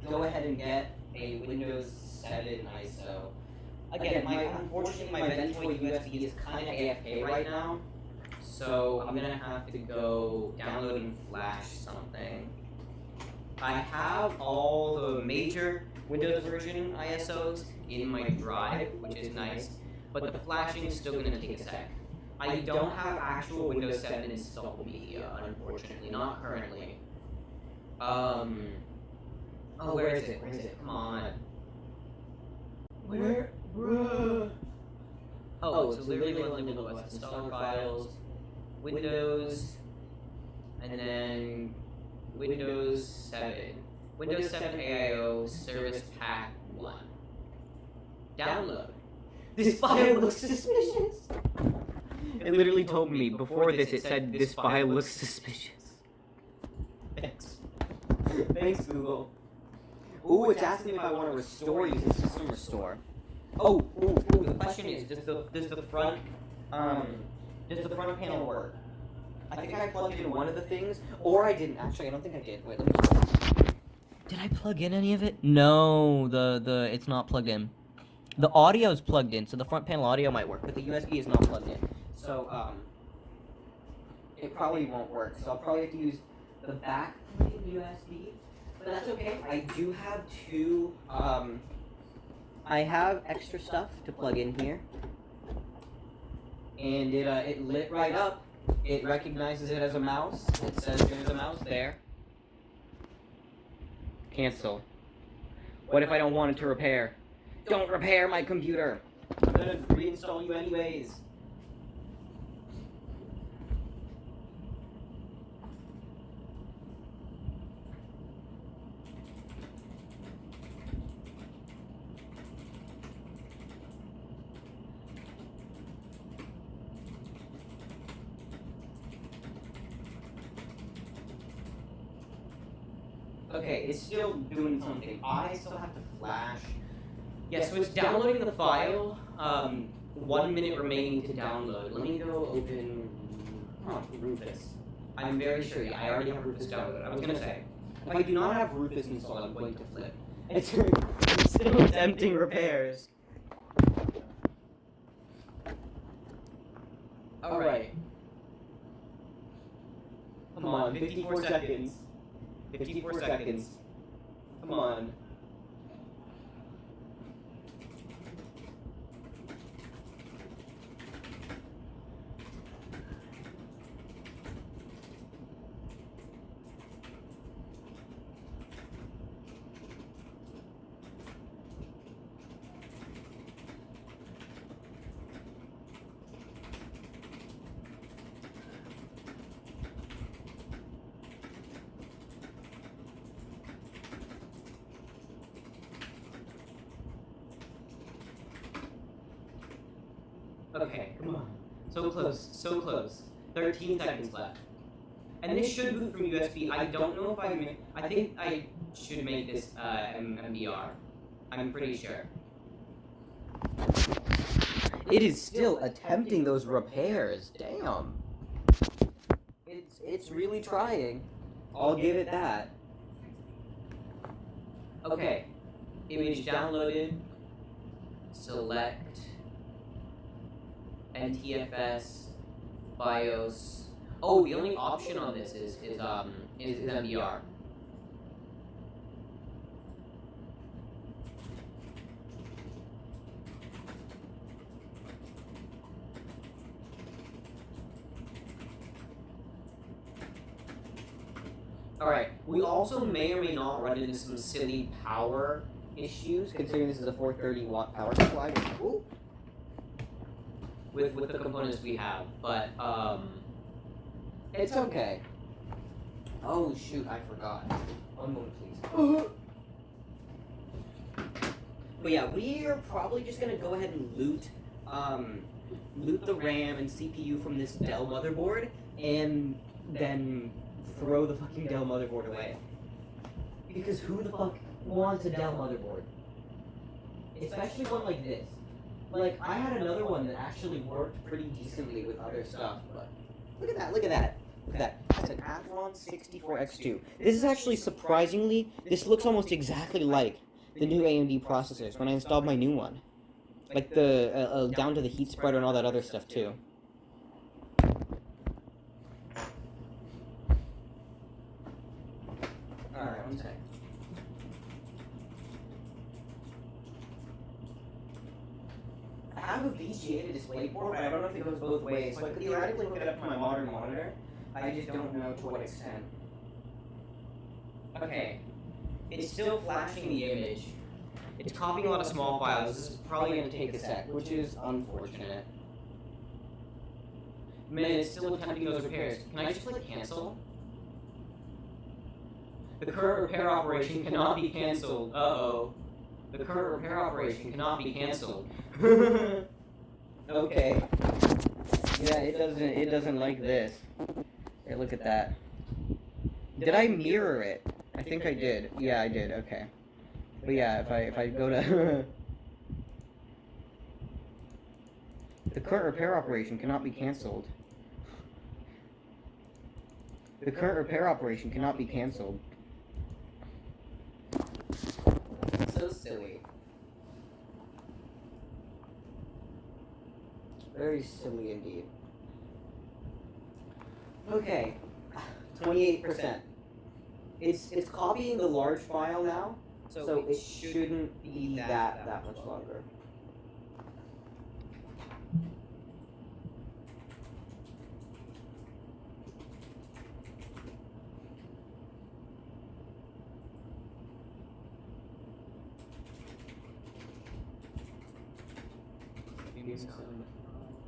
go ahead and get a Windows 7 ISO. Again, unfortunately my Ventoy USB is kind of AFK right now, so I'm gonna have to go download and flash something. I have all the major Windows version ISOs in my drive, which is nice, but the flashing is still gonna take a sec. I don't have actual Windows 7 installed media, unfortunately, not currently. Oh, where is it? Where is it? Come on. Where? Bruh. Oh, it's literally unlimited OS installer files, Windows, and then Windows 7. Windows 7 AIO Service Pack 1. Download. This file looks suspicious. It literally told me before this, it said this file looks suspicious. Thanks, Google. Ooh, it's asking if I want to restore using System Restore. Oh, The question is, does the front panel work? I think I plugged in one of the things, or I didn't. Actually, I don't think I did. Wait, let me check. Did I plug in any of it? No, it's not plugged in. The audio's plugged in, so the front panel audio might work, but the USB is not plugged in. So, it probably won't work. So I'll probably have to use the back plate USB. But that's okay. I do have two, I have extra stuff to plug in here. And it lit right up. It recognizes it as a mouse. It says there's a mouse there. Cancel. What if I don't want it to repair? Don't repair my computer. I'm gonna reinstall you anyways. Okay, it's still doing something. I still have to flash. Yeah, so it's downloading the file. 1 minute remaining to download. Let me go open Rufus. I'm very sure. Yeah, I already have Rufus downloaded. I was gonna say. If I do not have Rufus installed, I'm going to flip. It's still attempting repairs. Alright. Come on, 54 seconds. 54 seconds. Come on. Okay, come on. So close, so close. 13 seconds left. And this should boot from USB. I don't know if I think I should make this MBR. I'm pretty sure. It is still attempting those repairs. Damn. It's really trying. I'll give it that. Okay. Image downloaded. Select NTFS BIOS. Oh, the only option on this is MBR. Alright, we also may or may not run into some silly power Issues, considering this is a 430 watt power supply. Ooh. with the components we have, but It's okay. Oh shoot, I forgot. One moment, please. But yeah, we are probably just gonna go ahead and loot the RAM and CPU from this Dell motherboard, and then throw the fucking Dell motherboard away. Because who the fuck wants a Dell motherboard? Especially one like this. Like, I had another one that actually worked pretty decently with other stuff, but look at that, look at that. Look at that. That's an Athlon 64X2. This is actually surprisingly, this looks almost exactly like the new AMD processors when I installed my new one. Like the, down to the heat spreader and all that other stuff too. Alright, one sec. I have a VGA to DisplayPort, but I don't know if it goes both ways, so I could theoretically hook it up to my modern monitor. I just don't know to what extent. okay. It's still flashing the image. It's copying a lot of small files. This is probably going to take a sec. which is unfortunate. Man, it's still attempting those repairs. Can I just click cancel? The current repair operation cannot be canceled. Uh-oh. The current repair operation cannot be canceled. Okay. Yeah, it doesn't like this. Here, look at that. Did I mirror it? I think I did. Yeah, I did. Okay. But yeah, if I go to the current repair operation cannot be canceled. The current repair operation cannot be canceled. So silly. Very silly indeed. Okay. 28%. It's copying the large file now, so it shouldn't be that much longer.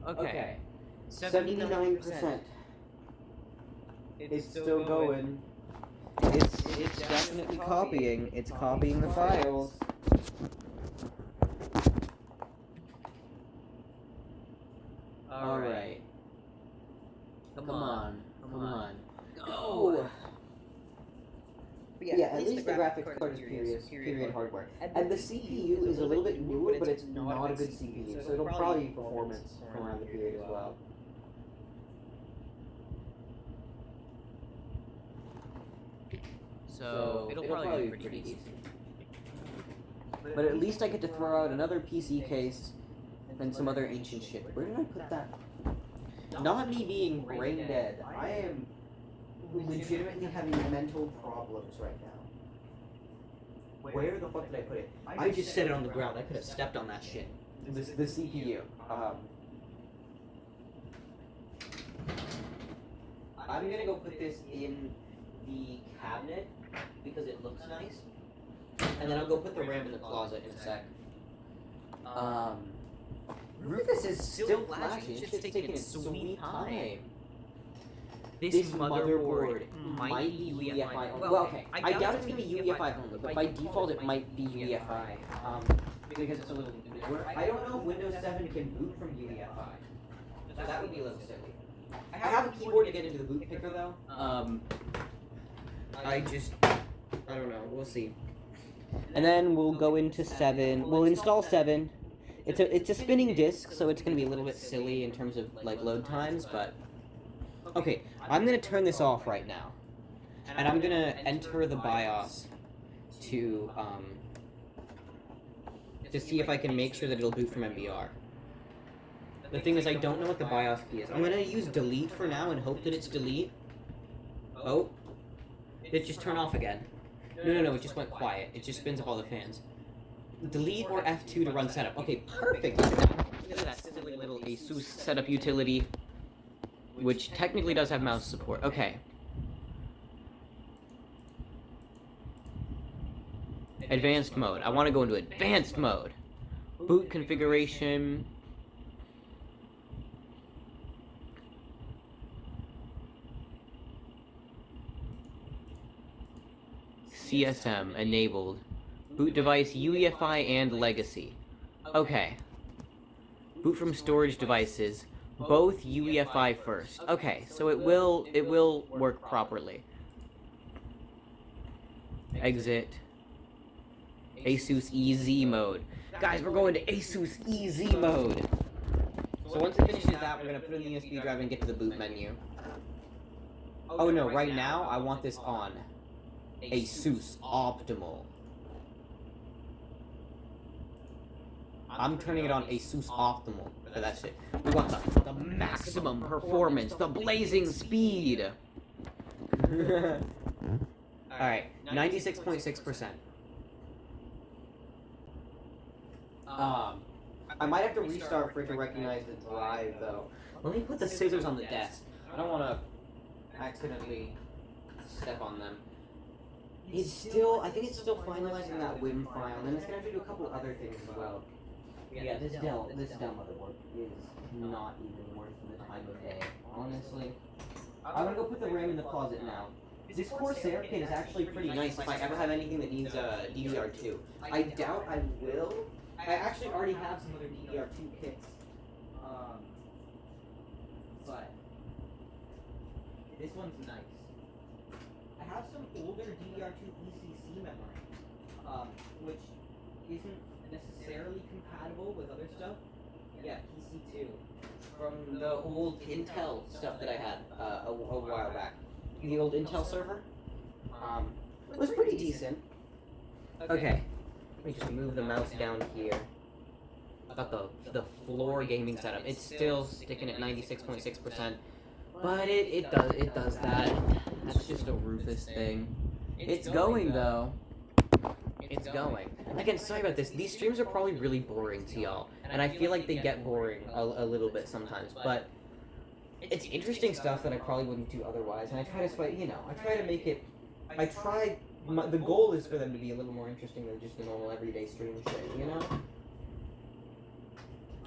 Okay. 79%. It's still going. It's definitely copying. It's copying the files. Alright. Come on. Go! But yeah, at least the graphics card is period hardware. And the CPU is a little bit newer, but it's not a good CPU, so it'll probably be performance around the period as well. So it'll probably be pretty decent. But at least I get to throw out another PC case and some other ancient shit. Where did I put that? Not me being brain dead. I am legitimately having mental problems right now. Where the fuck did I put it? I just set it on the ground. I could have stepped on that shit. The CPU. I'm gonna go put this in the cabinet because it looks nice. And then I'll go put the RAM in the closet in a sec. Rufus is still flashing. It's just taking its sweet time. This motherboard might be UEFI only. Well, okay, I doubt it's gonna be UEFI only, but by default it might be UEFI. Because it's a little newer. I don't know if Windows 7 can boot from UEFI. So that would be a little silly. I have a keyboard to get into the boot picker though. I don't know. We'll see. And then we'll go into 7. We'll install 7. It's a spinning disk, so it's gonna be a little bit silly in terms of like load times, but okay. I'm gonna turn this off right now, and I'm gonna enter the BIOS to see if I can make sure that it'll boot from MBR. The thing is, I don't know what the BIOS key is. I'm gonna use delete for now and hope that it's delete. Oh, it just turned off again. No, it just went quiet. It just spins up all the fans. Delete or F2 to run setup. Okay, perfect. Look at that silly little ASUS setup utility, which technically does have mouse support. Okay. Advanced mode. I want to go into advanced mode. Boot configuration. CSM enabled. Boot device UEFI and legacy. Okay. Boot from storage devices. Both UEFI first. Okay, so it will work properly. Exit. ASUS EZ mode. Guys, we're going to ASUS EZ mode. So once it finishes that, we're gonna put in the USB drive and get to the boot menu. Oh no, right now I want this on. ASUS Optimal. I'm turning it on ASUS Optimal for that shit. We want the maximum performance, the blazing speed. Alright, 96.6%. I might have to restart for it to recognize the drive, though. Let me put the scissors on the desk. I don't want to accidentally step on them. I think it's still finalizing that WIM file, and then it's going to have to do a couple other things as well. Yeah, this Dell motherboard is not even worth the time of day, honestly. I'm going to go put the RAM in the closet now. This Corsair kit is actually pretty nice if I ever have anything that needs DDR2. I doubt I will. I actually already have some other DDR2 kits. But this one's nice. I have some older DDR2 ECC memory, which isn't necessarily compatible with other stuff. Yeah, PC2 from the old Intel stuff that I had a while back. The old Intel server was pretty decent. Okay, let me just move the mouse down here. Got the floor gaming setup. It's still sticking at 96.6%, but it does that. That's just a Rufus thing. It's going though. It's going. Again, sorry about this. These streams are probably really boring to y'all, and I feel like they get boring a little bit sometimes. But it's interesting stuff that I probably wouldn't do otherwise, and I try to, I try to make it. The goal is for them to be a little more interesting than just the normal everyday stream shit,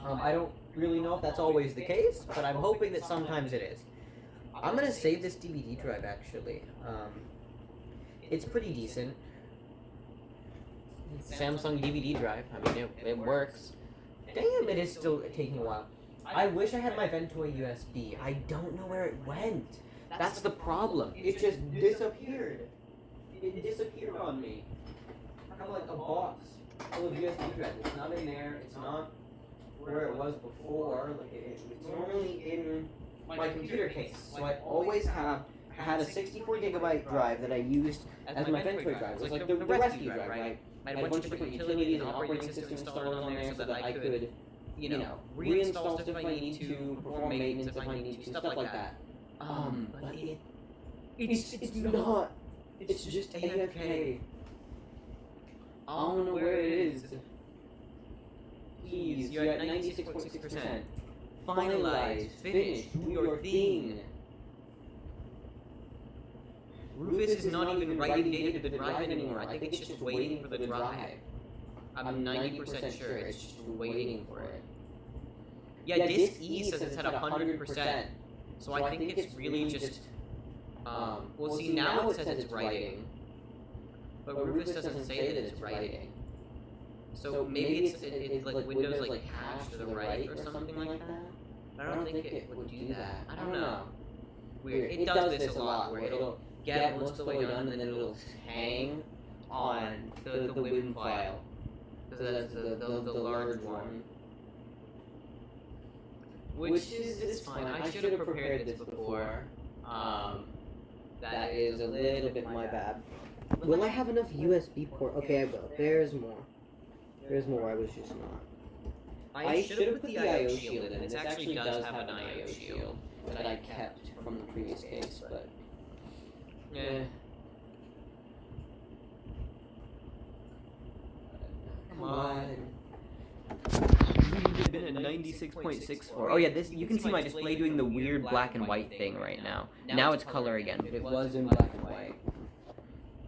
I don't really know if that's always the case, but I'm hoping that sometimes it is. I'm gonna save this DVD drive actually. It's pretty decent. Samsung DVD drive. I mean, it works. Damn, it is still taking a while. I wish I had my Ventoy USB. I don't know where it went. That's the problem. It just disappeared. It disappeared on me. I have like a box full of USB drives. It's not in there. It's not where it was before. Like it's normally in my computer case. So I always had a 64 gigabyte drive that I used as my Ventoy drive. It was like the rescue drive, right? I had a bunch of different utilities and operating system installed on there so that I could, reinstall stuff if I need to, perform maintenance if I need to, stuff like that. But it's not. It's just AFK. I don't know where it is. Please, you're at 96.6%. Finalize, finish, do your thing. Rufus is not even writing data to the drive anymore. I think it's just waiting for the drive. I'm 90% sure it's just waiting for it. Yeah, disk E says it's at 100%. So I think it's really just... well, see, now it says it's writing. But Rufus doesn't say that it's writing. So maybe it's like Windows like hashed to the right or something like that. But I don't think it would do that. I don't know. Weird. It does this a lot where it'll get most of the way done and then it'll hang on the WIM file. Because that's the large one. Which is fine. I should have prepared this before. That is a little bit my bad. Will I have enough USB port? Okay, I will. There's more. There's more. I was just not. I should have put the IO shield in. This actually does have an IO shield that I kept from the previous case, but... Yeah. Come on. It's been at 96.64. Oh yeah, this you can see my display doing the weird black and white thing right now. Now it's color again, but it was in black and white.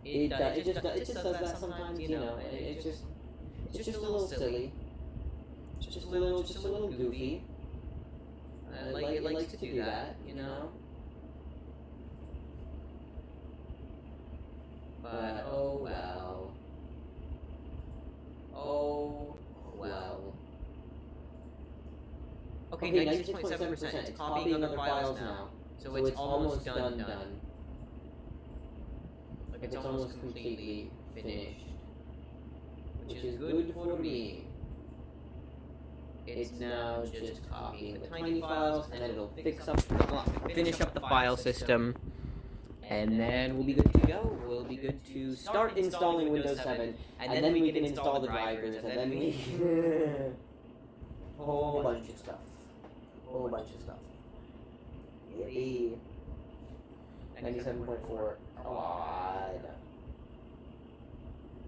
It just does that sometimes, It's just a little silly. It's just a little goofy. It likes to do that, But oh well. Oh well. Okay, 96.7%. It's copying other files now. So it's almost done. Like it's almost completely finished. Which is good for me. It's now just copying the tiny files and then it'll finish up the file system. And then we'll be good to go. We'll be good to start installing Windows 7. And then we can install the drivers. And then we... Whole bunch of stuff. Yippee. 97.4. God.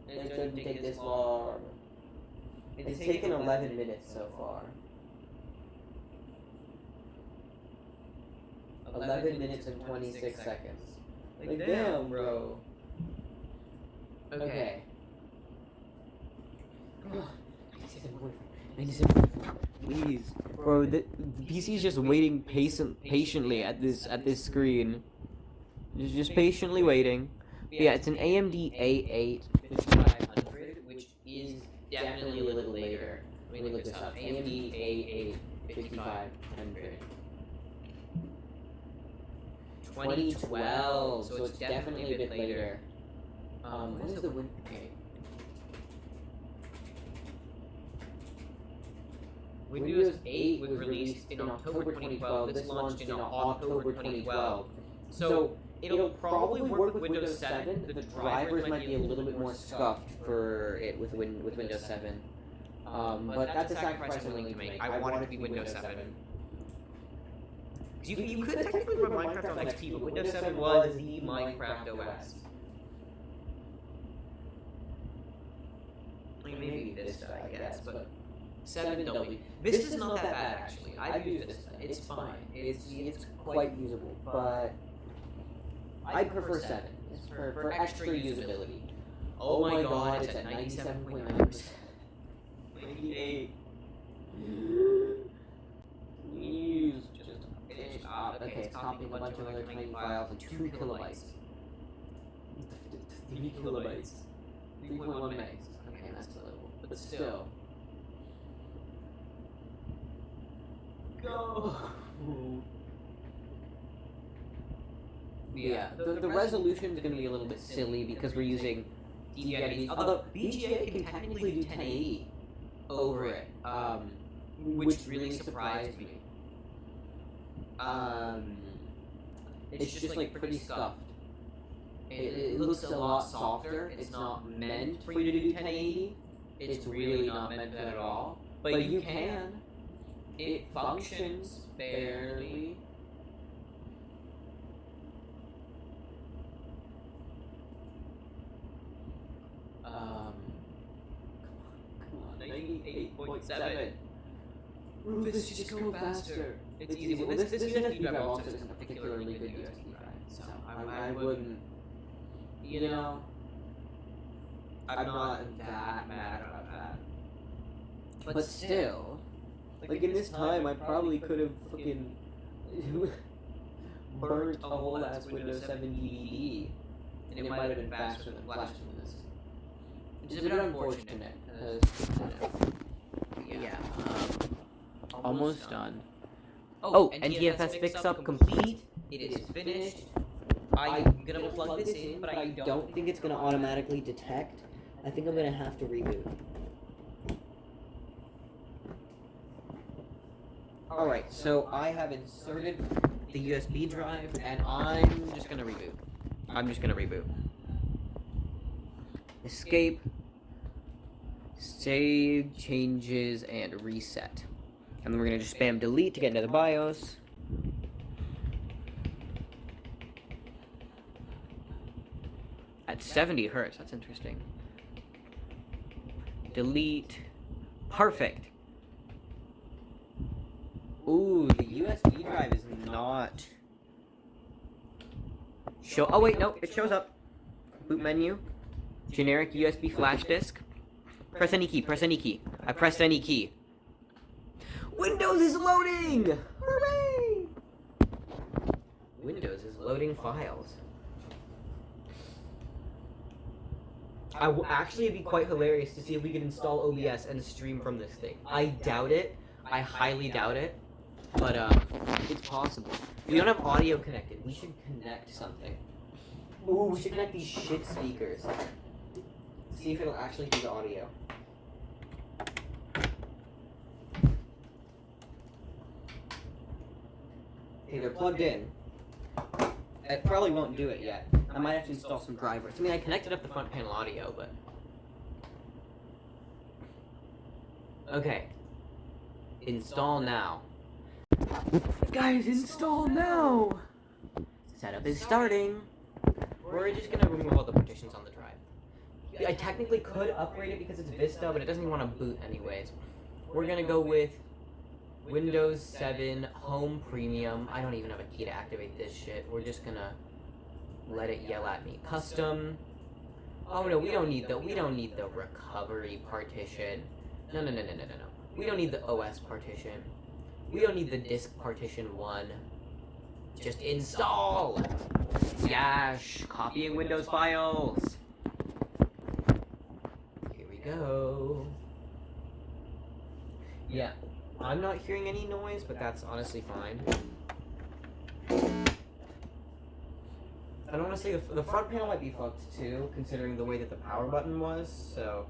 It shouldn't take this long. It's taken 11 minutes so far. 11 minutes and 26 seconds. Like, damn, bro. Okay. 97. Please. Bro, the PC is just waiting patiently at this screen. Just patiently waiting. But yeah, it's an AMD A8 5500, which is definitely a little later. Let me look this up. AMD A8 5500. 2012, so it's definitely a bit later. What is the win? Okay. Windows 8 was released in October 2012. This launched in October 2012. So it'll probably work with Windows 7. The drivers might be a little bit more scuffed for it with Windows 7. But that's a sacrifice I'm willing to make. I want it to be Windows 7. You could technically run Minecraft on XP, but Windows 7 was the Minecraft OS. I mean, maybe Vista, I guess, but 7W. Vista's not that bad, actually. I've used Vista. It's fine. It's quite usable, but I prefer 7 for extra usability. Oh my god, it's at 97.9%. 98. Use just finish off. Okay, it's copying a bunch of other tiny files and 2 kilobytes. 3 kilobytes. 3.1 megs. Okay, that's a little, but still. Go! Yeah, the resolution is going to be a little bit silly because we're using DVI. Although VGA can technically do 1080 over it, which really surprised me. It's just like pretty scuffed. It looks a lot softer. It's not meant for you to do 1080. It's really not meant for that at all. But you can. It functions barely. Come on, 98.7. Rufus, just go faster. It's easy. Well, this USB drive also isn't a particularly good USB drive, so I wouldn't, you know, I'm not that mad about that. But still, like in this time, I probably could have fucking burnt a whole ass Windows 7 DVD, and it might have been faster than Flash than this. Which is a bit unfortunate, because, yeah, almost done. Oh, NTFS fix-up complete. It is finished. I'm gonna plug this in, but I don't think it's gonna automatically detect. I think I'm gonna have to reboot. Alright, so I have inserted the USB drive, and I'm just gonna reboot. Escape, save, changes, and reset. And then we're gonna just spam delete to get into the BIOS. At 70 hertz, that's interesting. Delete. Perfect. Ooh, the USB drive is not... Oh wait, no, it shows up. Boot menu. Generic USB flash disk. Press any key, press any key. I pressed any key. Windows is loading! Hooray! Windows is loading files. Actually, it'd be quite hilarious to see if we could install OBS and stream from this thing. I doubt it. I highly doubt it. But, it's possible. We don't have audio connected. We should connect something. Ooh, we should connect these shit speakers. See if it'll actually do the audio. Okay, they're plugged in. It probably won't do it yet. I might have to install some drivers. I mean, I connected up the front panel audio, but... Okay. Install now. Guys, install now! Setup is starting. We're just gonna remove all the partitions on the drive. I technically could upgrade it because it's Vista, but it doesn't even want to boot anyways. We're gonna go with Windows 7 Home Premium. I don't even have a key to activate this shit. We're just gonna let it yell at me. Custom. Oh no, we don't need the recovery partition. No. We don't need the OS partition. We don't need the disk partition 1. Just install! Yash! Copying Windows files! Here we go. Yeah, I'm not hearing any noise, but that's honestly fine. I don't want to say the front panel might be fucked too, considering the way that the power button was, so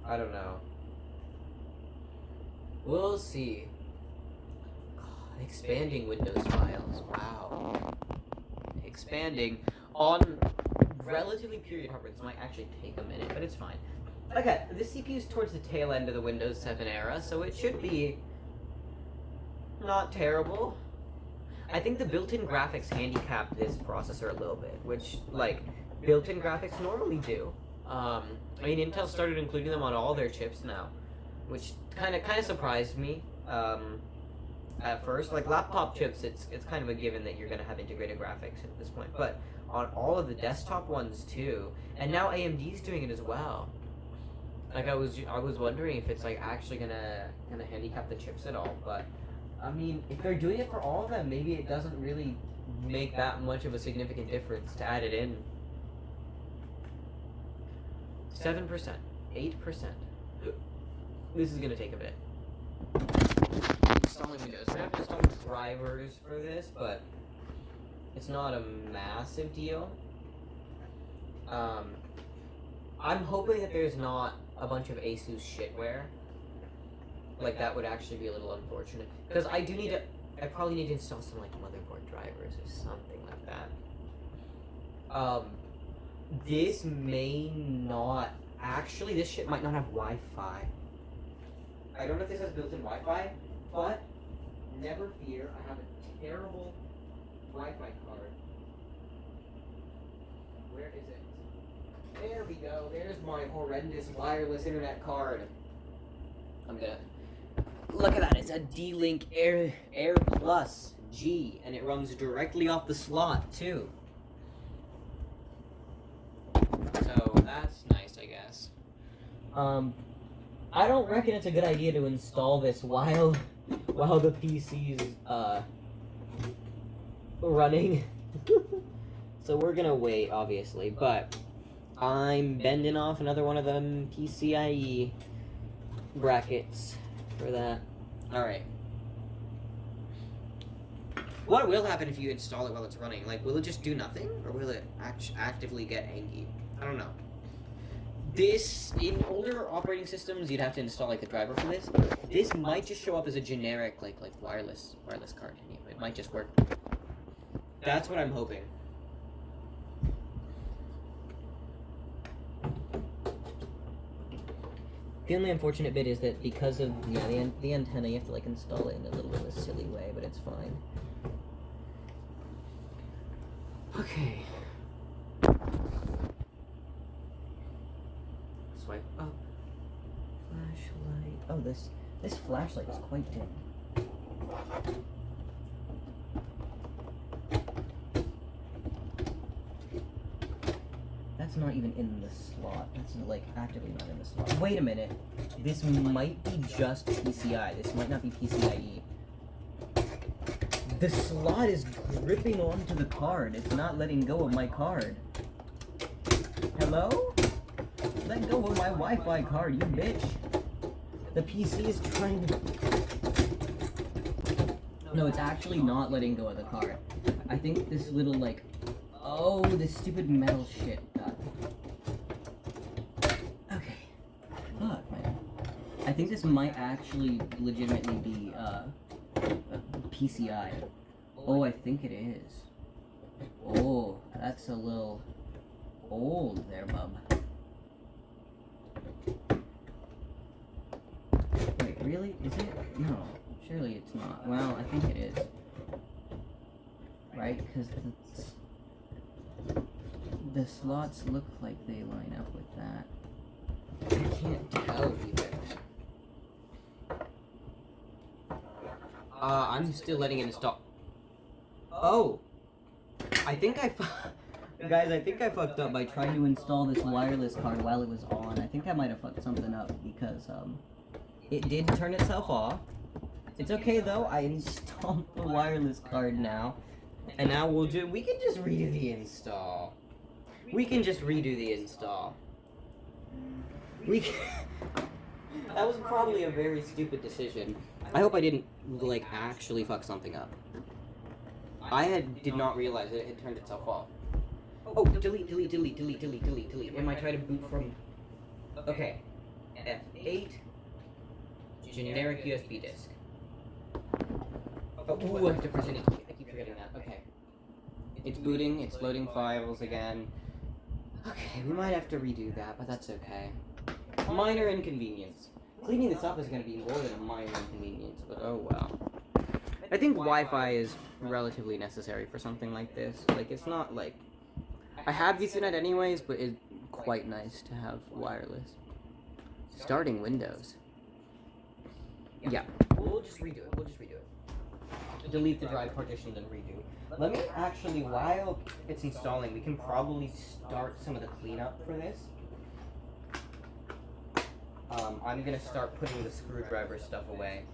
I don't know. We'll see. God, expanding Windows files, wow. Expanding on relatively period hardware. This might actually take a minute, but it's fine. Okay, this CPU is towards the tail end of the Windows 7 era, so it should be not terrible. I think the built-in graphics handicapped this processor a little bit, which, like, built-in graphics normally do. I mean, Intel started including them on all their chips now, which kind of surprised me at first. Like, laptop chips, it's kind of a given that you're going to have integrated graphics at this point, but on all of the desktop ones too, and now AMD's doing it as well. Like, I was wondering if it's, like, actually gonna handicap the chips at all, but I mean, if they're doing it for all of them, maybe it doesn't really make that much of a significant difference to add it in. 7%, 8%. This is gonna take a bit. Installing Windows. We're gonna have to install drivers for this, but it's not a massive deal. I'm hoping that there's not a bunch of Asus shitware. Like, that would actually be a little unfortunate. Because I probably need to install some, like, motherboard drivers or something like that. This may not... Actually, this shit might not have Wi-Fi. I don't know if this has built-in Wi-Fi, but never fear, I have a terrible Wi-Fi card. Where is it? There we go. There's my horrendous wireless internet card. I'm gonna... Look at that, it's a D-Link Air Plus G, and it runs directly off the slot, too. So, that's nice, I guess. I don't reckon it's a good idea to install this while the PC's, running. So we're gonna wait, obviously, but I'm bending off another one of them PCIe brackets for that. Alright. What will happen if you install it while it's running? Like, will it just do nothing? Or will it actively get hangy? I don't know. This, in older operating systems, you'd have to install, like, the driver for this. This might just show up as a generic, like wireless card. It might just work. That's what I'm hoping. The only unfortunate bit is that because of the antenna, you have to like install it in a little bit of a silly way, but it's fine. Okay. Swipe up. Flashlight. Oh, this flashlight is quite dim. That's not even in the slot. That's like actively not in the slot. Wait a minute. This might be just PCI. This might not be PCIe. The slot is gripping onto the card. It's not letting go of my card. Hello? Let go of my Wi-Fi card, you bitch. The PC is trying to... No, it's actually not letting go of the card. I think this little like... Oh, this stupid metal shit. Okay. Fuck, man. I think this might actually legitimately be, PCI. Oh, I think it is. Oh, that's a little old there, bub. Wait, really? Is it? No. Surely it's not. Well, I think it is. Right? Because the slots look like they line up with that. I can't tell either. I'm still letting it install. Oh! I think Guys, I think I fucked up by trying to install this wireless card while it was on. I think I might have fucked something up because, it did turn itself off. It's okay though, I installed the wireless card now. And now we can just redo the install. That was probably a very stupid decision. I hope I didn't, like, actually fuck something up. I did not realize that it had turned itself off. Oh, delete. Am I trying to boot from... Okay. F8. Generic USB disk. Oh, ooh, I have to press any key. I keep forgetting that. Okay. It's booting, it's loading files again. Okay, we might have to redo that, but that's okay. Minor inconvenience. Cleaning this up is going to be more than a minor inconvenience, but oh well. I think Wi-Fi is relatively necessary for something like this. Like, it's not like... I have Ethernet anyways, but it's quite nice to have wireless. Starting Windows. Yeah, we'll just redo it. Delete the drive partitions and redo. Let me actually, while it's installing, we can probably start some of the cleanup for this. I'm gonna start putting the screwdriver stuff away.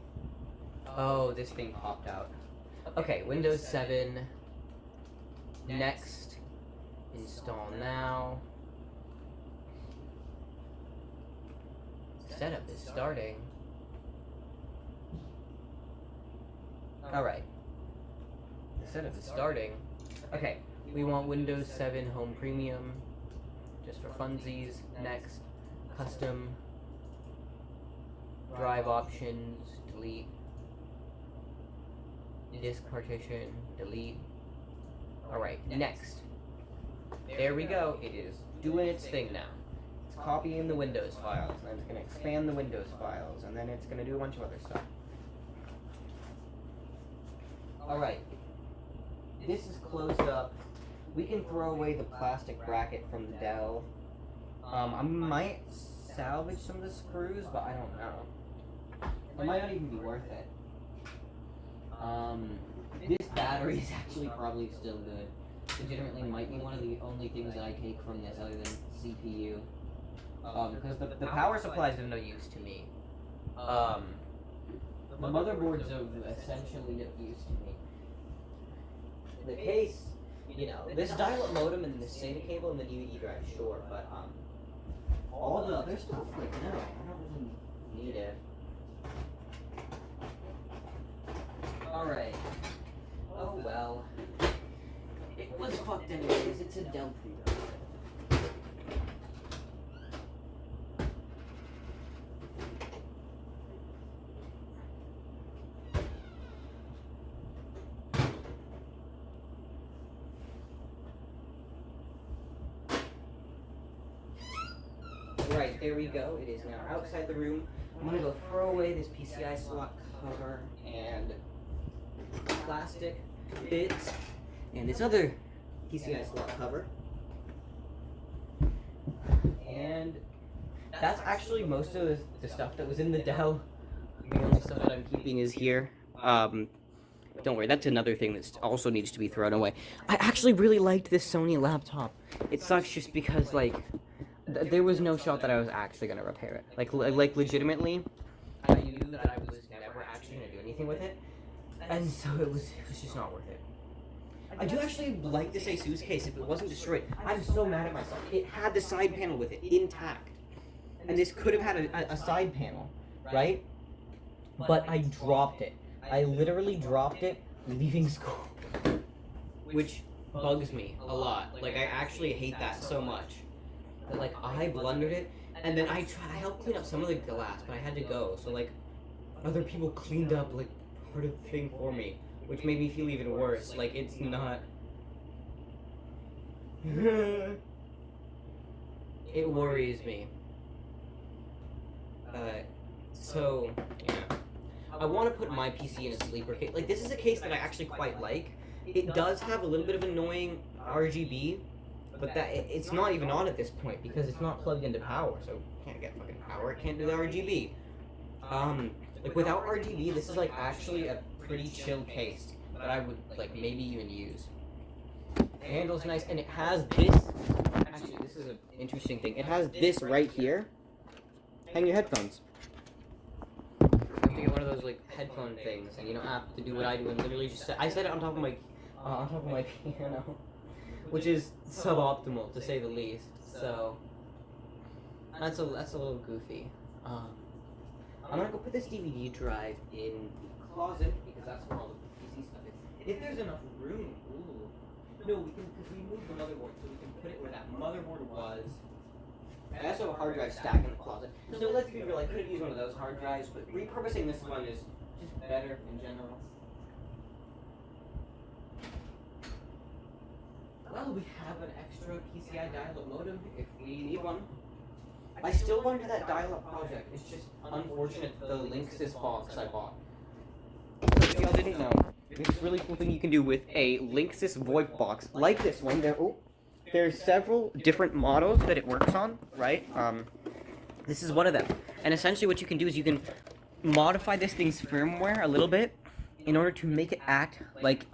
Oh, this thing popped out. Okay, Windows 7. Next. Install now. Setup is starting. Alright. The setup is starting. Okay, we want Windows 7 Home Premium. Just for funsies. Next. Custom. Drive options. Delete. Disk partition. Delete. Alright, next. There we go. It is doing its thing now. It's copying the Windows files, and it's going to expand the Windows files, and then it's going to do a bunch of other stuff. Alright. This is closed up. We can throw away the plastic bracket from the Dell. I might salvage some of the screws, but I don't know. It might not even be worth it. This battery is actually probably still good. Legitimately might be one of the only things that I take from this other than CPU. Because the power supply is of no use to me. The motherboard's of essentially no use to me. The case, you know, this dial-up modem and this SATA cable and the DVD drive, sure, but all the other stuff, like, no, I don't really need it. Alright. Oh well. It was fucked anyways, it's a Dell pre-built. Right, there we go. It is now outside the room. I'm gonna go throw away this PCI slot cover and plastic bits and this other PCI slot cover. And that's actually most of the stuff that was in the Dell. The only stuff that I'm keeping is here. Don't worry, that's another thing that also needs to be thrown away. I actually really liked this Sony laptop. It sucks just because, like, there was no shot that I was actually gonna repair it. Like legitimately, I knew that I was never actually gonna do anything with it, and so it was just not worth it. I do actually like this Asus case if it wasn't destroyed. I'm so mad at myself. It had the side panel with it intact, and this could have had a side panel, right? But I dropped it. I literally dropped it leaving school, which bugs me a lot. Like, I actually hate that so much. That, like, I blundered it, and then I helped clean up some of the glass, but I had to go. So, like, other people cleaned up, like, part of the thing for me, which made me feel even worse. Like, it's not... It worries me. So, yeah. I want to put my PC in a sleeper case. Like, this is a case that I actually quite like. It does have a little bit of annoying RGB, but it's not even on at this point because it's not plugged into power, so it can't get fucking power. It can't do the RGB. Like, without RGB, this is, like, actually a pretty chill case that I would, like, maybe even use. The handle's nice, and it has this... Actually, this is an interesting thing. It has this right here. Hang your headphones. You have to get one of those, like, headphone things, and you don't have to do what I do and literally just I set it on top of my piano, which is suboptimal to say the least. So that's a little goofy. I'm gonna go put this DVD drive in the closet because that's where all the PC stuff is. If there's enough room, ooh. No, we can, because we moved the motherboard, so we can put it where that motherboard was. I also have a hard drive stacked in the closet. So let's be real, I could have used one of those hard drives, but repurposing this one is just better in general. Well, we have an extra PCI dial-up modem if we need one. I still want to do that dial-up project. It's just unfortunate the Linksys box I bought. So if y'all didn't know, this really cool thing you can do with a Linksys VoIP box like this one. There's several different models that it works on, right? This is one of them. And essentially what you can do is you can modify this thing's firmware a little bit in order to make it act like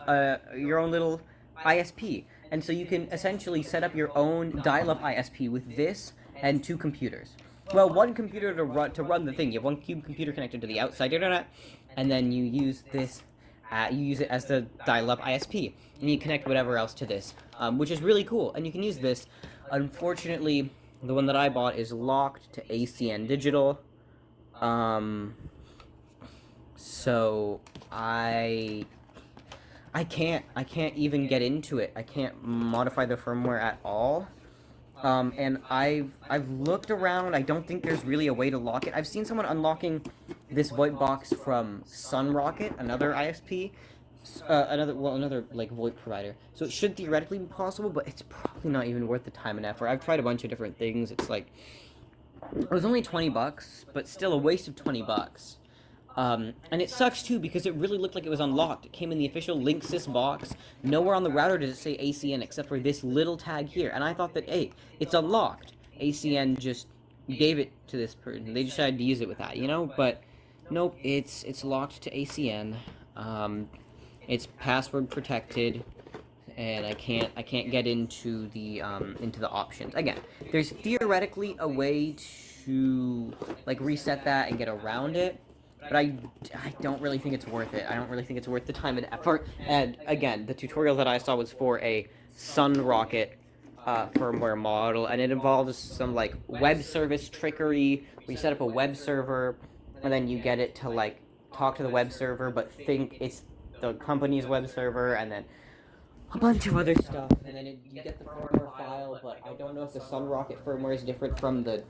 your own little ISP. And so you can essentially set up your own dial-up ISP with this and 2 computers. Well, 1 computer to run the thing. You have 1 computer connected to the outside internet, and then you use this. You use it as the dial-up ISP, and you connect whatever else to this, which is really cool. And you can use this. Unfortunately, the one that I bought is locked to ACN Digital. So I can't even get into it. I can't modify the firmware at all. And I've looked around. I don't think there's really a way to lock it. I've seen someone unlocking this VoIP box from SunRocket, another ISP, another like VoIP provider. So it should theoretically be possible, but it's probably not even worth the time and effort. I've tried a bunch of different things. It's like it was only $20, but still a waste of $20. And it sucks too because it really looked like it was unlocked. It came in the official Linksys box. Nowhere on the router does it say ACN except for this little tag here. And I thought that, hey, it's unlocked. ACN just gave it to this person. They decided to use it with that, you know? But nope, it's locked to ACN. It's password protected, and I can't get into the options. Again, there's theoretically a way to like reset that and get around it. But I don't really think it's worth it. I don't really think it's worth the time and effort. And again, the tutorial that I saw was for a SunRocket firmware model, and it involves some like web service trickery where you set up a web server, and then you get it to like talk to the web server, but think it's the company's web server, and then a bunch of other stuff. And then you get the firmware file, but I don't know if the SunRocket firmware is different from the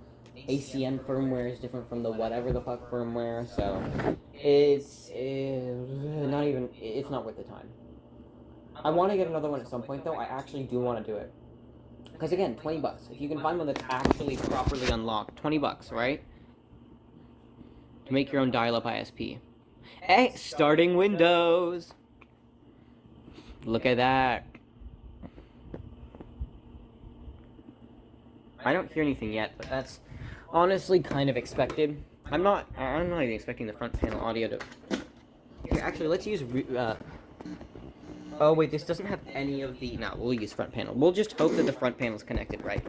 ACN firmware is different from the whatever the fuck firmware, so it's not worth the time. I want to get another one at some point though. I actually do want to do it because again, $20. If you can find one that's actually properly unlocked, $20, right? To make your own dial-up ISP. Hey, starting Windows. Look at that. I don't hear anything yet, but that's honestly kind of expected. I'm not even expecting the front panel audio to... Here, actually, let's use... Oh, wait, this doesn't have any of the... No, we'll use front panel. We'll just hope that the front panel's connected, right?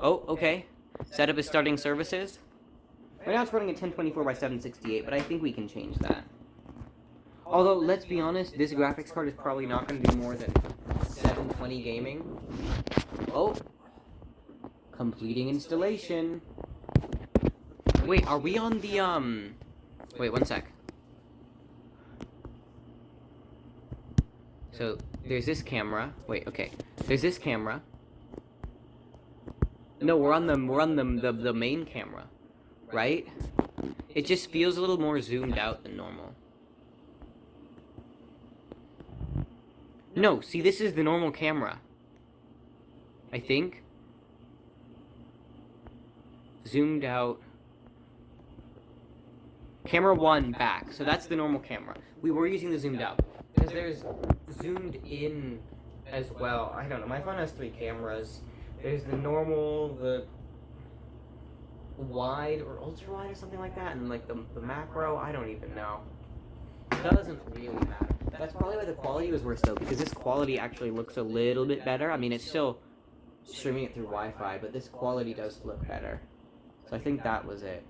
Oh, okay. Setup is starting services. Right now it's running at 1024 by 768, but I think we can change that. Although, let's be honest, this graphics card is probably not going to do more than 720 gaming. Oh. Completing installation. Wait, are we on the, Wait, one sec. So, there's this camera. Wait, okay. There's this camera. No, we're on the main camera. Right? It just feels a little more zoomed out than normal. No, see, this is the normal camera. I think. Zoomed out. Camera 1 back. So that's the normal camera. We were using the zoomed out. Because there's zoomed in as well. I don't know. My phone has 3 cameras. There's the normal, the wide or ultra wide or something like that, and like the macro. I don't even know. It doesn't really matter. That's probably why the quality was worse though, because this quality actually looks a little bit better. I mean, it's still streaming it through Wi-Fi, but this quality does look better. So I think that was it.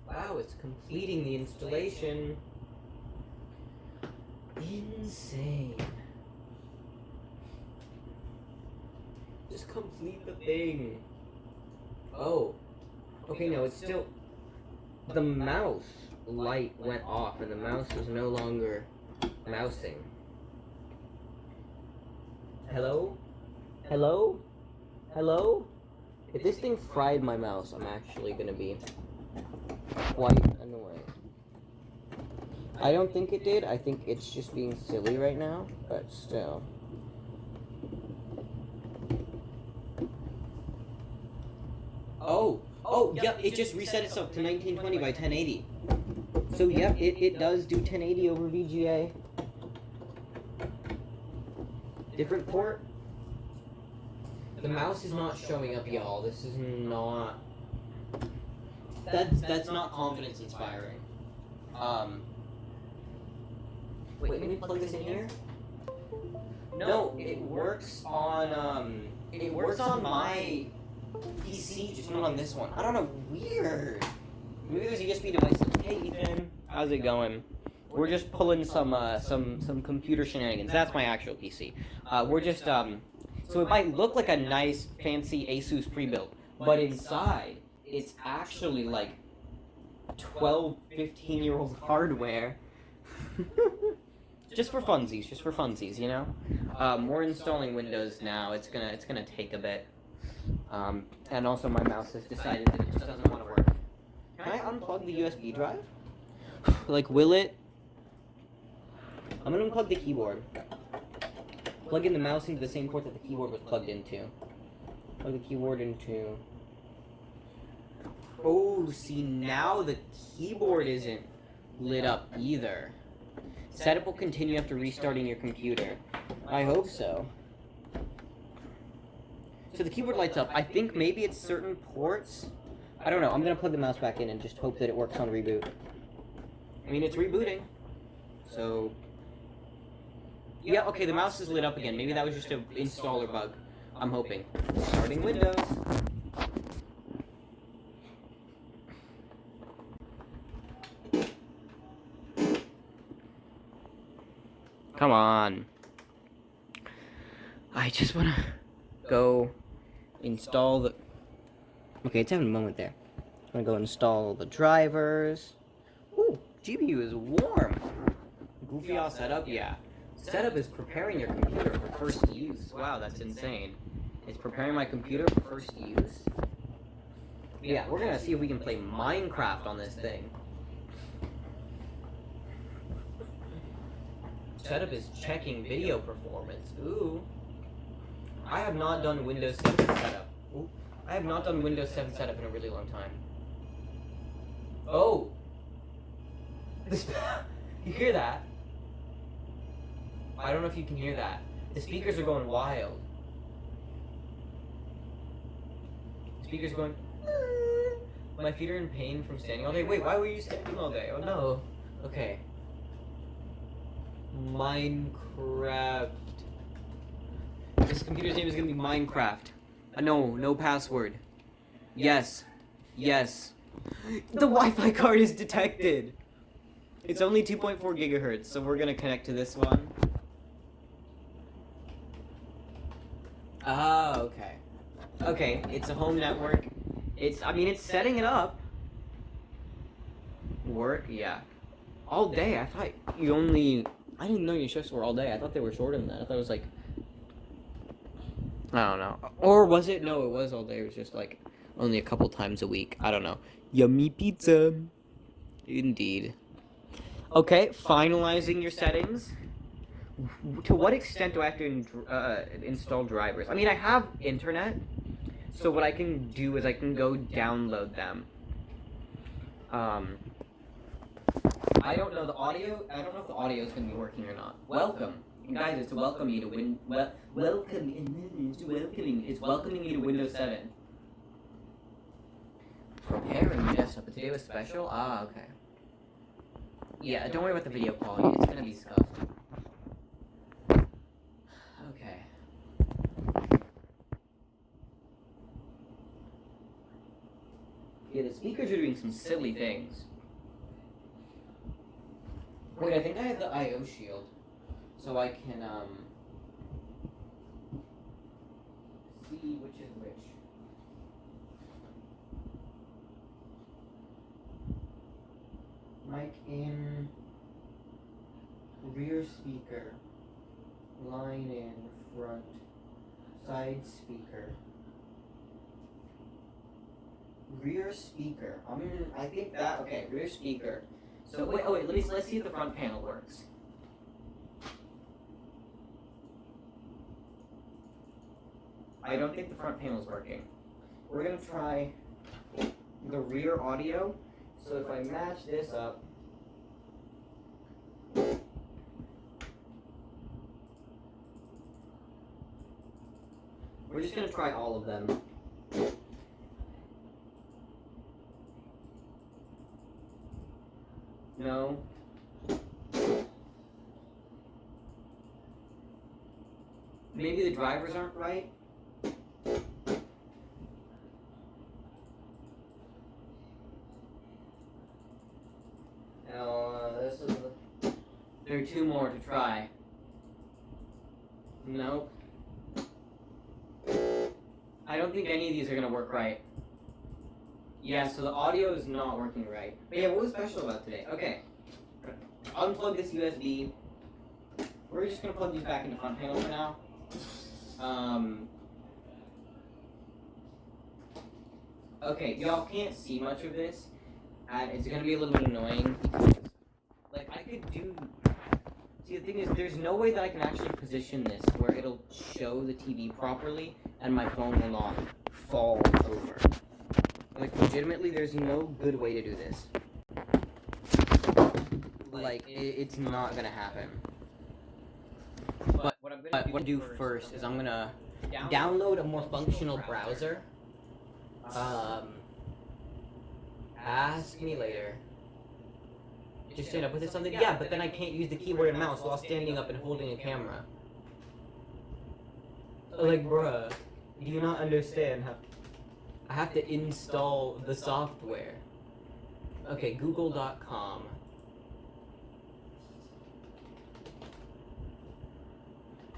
Wow, it's completing the installation. Insane. Just complete the thing. Oh. Okay, no, it's still... The mouse light went off and the mouse is no longer mousing. Hello? Hello? Hello? If this thing fried my mouse, I'm actually gonna be quite annoyed. I don't think it did. I think it's just being silly right now, but still. Oh, yep, it just reset itself to 1920 by 1080. So, yep, it does do 1080 over VGA. Different port. The mouse is not showing up, y'all. This is not... That's not confidence inspiring. Wait, let me plug this in here. No, it works on my PC, just not on this one. I don't know, weird. Maybe there's a USB device. Hey Ethan, how's it going? We're just pulling some computer shenanigans. That's my actual PC. We're just so it might look like a nice fancy Asus pre-built, but inside it's actually like 12, 15-year-old hardware. Just for funsies, you know? We're installing Windows now. It's gonna take a bit. And also my mouse has decided that it just doesn't want to work. Can I unplug the USB drive? Like, will it? I'm gonna unplug the keyboard. Plug in the mouse into the same port that the keyboard was plugged into. Plug the keyboard into... Oh, see, now the keyboard isn't lit up either. Setup will continue after restarting your computer. I hope so. So the keyboard lights up. I think maybe it's certain ports. I don't know. I'm gonna plug the mouse back in and just hope that it works on reboot. I mean, it's rebooting. So... Yeah, okay, the mouse is lit up again. Maybe that was just an installer bug. I'm hoping. Starting Windows. Come on. I just wanna go install the... Okay, it's having a moment there. I'm gonna go install the drivers. Ooh, GPU is warm. Goofy all setup? Yeah. Setup is preparing your computer for first use. Wow, that's insane. It's preparing my computer for first use. Yeah, we're gonna see if we can play Minecraft on this thing. Setup is checking video performance. Ooh. I have not done Windows 7 setup. Ooh. I have not done Windows 7 setup in a really long time. Oh! This, you hear that? I don't know if you can hear that. The speakers are going wild. The speakers are going... My feet are in pain from standing all day. Wait, why were you standing all day? Oh no. Okay. Minecraft. This computer's name is gonna be Minecraft. No password. Yes. Yes. The Wi-Fi card is detected. It's only 2.4 gigahertz, so we're gonna connect to this one. Ah, okay. Okay, it's a home network. It's setting it up. Work? Yeah. All day? I thought you only... I didn't know your shifts were all day. I thought they were shorter than that. I thought it was like... I don't know. Or was it? No, it was all day. It was just like only a couple times a week. I don't know. Yummy pizza. Indeed. Okay, finalizing your settings. To what extent do I have to install drivers? I mean, I have internet, so what I can do is I can go download them. I don't know the audio. I don't know if the audio is going to be working or not. Welcome, guys. It's welcoming you to It's welcoming you to Windows 7. Preparing your desktop. Today was special. Ah, okay. Yeah, don't worry about the video quality. It's going to be scuffed. Okay. Yeah, the speakers are doing some silly things. Wait, I think I have the I/O shield, so I can see which is which. Mic in, rear speaker. line in front, side speaker, rear speaker. I think that, okay, rear speaker. So wait, let's see if the front panel works. I don't think the front panel is working. We're gonna try the rear audio. So if I match this up, we're just gonna try all of them. No. Maybe the drivers aren't right. There are two more to try. Nope. I don't think any of these are gonna work right. Yeah, so the audio is not working right. But yeah, what was special about today? Okay. Unplug this USB. We're just gonna plug these back into front panel for now. Okay, y'all can't see much of this. And it's gonna be a little bit annoying because, like, I could do... See, the thing is, there's no way that I can actually position this where it'll show the TV properly and my phone will not fall over. Like, legitimately, there's no good way to do this. Like, it's not gonna happen. But what I'm gonna do first is I'm gonna download a more functional browser. Ask me later. Just stand up with something? Yeah, but then I can't use the keyboard and mouse while standing up and holding a camera. Like, bruh, do you not understand how... I have to install the software. Okay, google.com.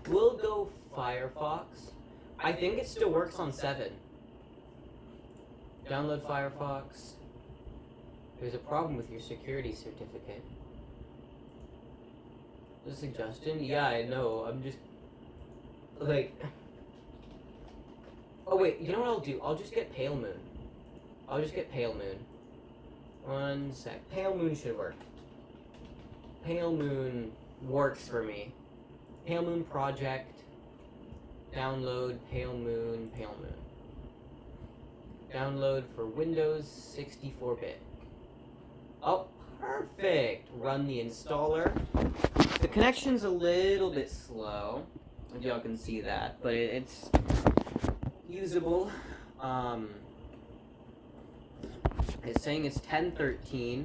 We'll go Firefox. I think it still works on 7. Download Firefox. There's a problem with your security certificate. Is this Justin? Yeah, I know. I'm just... Like... Oh wait, you know what I'll do? I'll just get Pale Moon. I'll just get Pale Moon. One sec. Pale Moon should work. Pale Moon works for me. Pale Moon Project. Download Pale Moon, Pale Moon. Download for Windows 64-bit. Oh, perfect! Run the installer. The connection's a little bit slow, if y'all can see that, but it's usable. It's saying it's 10:13,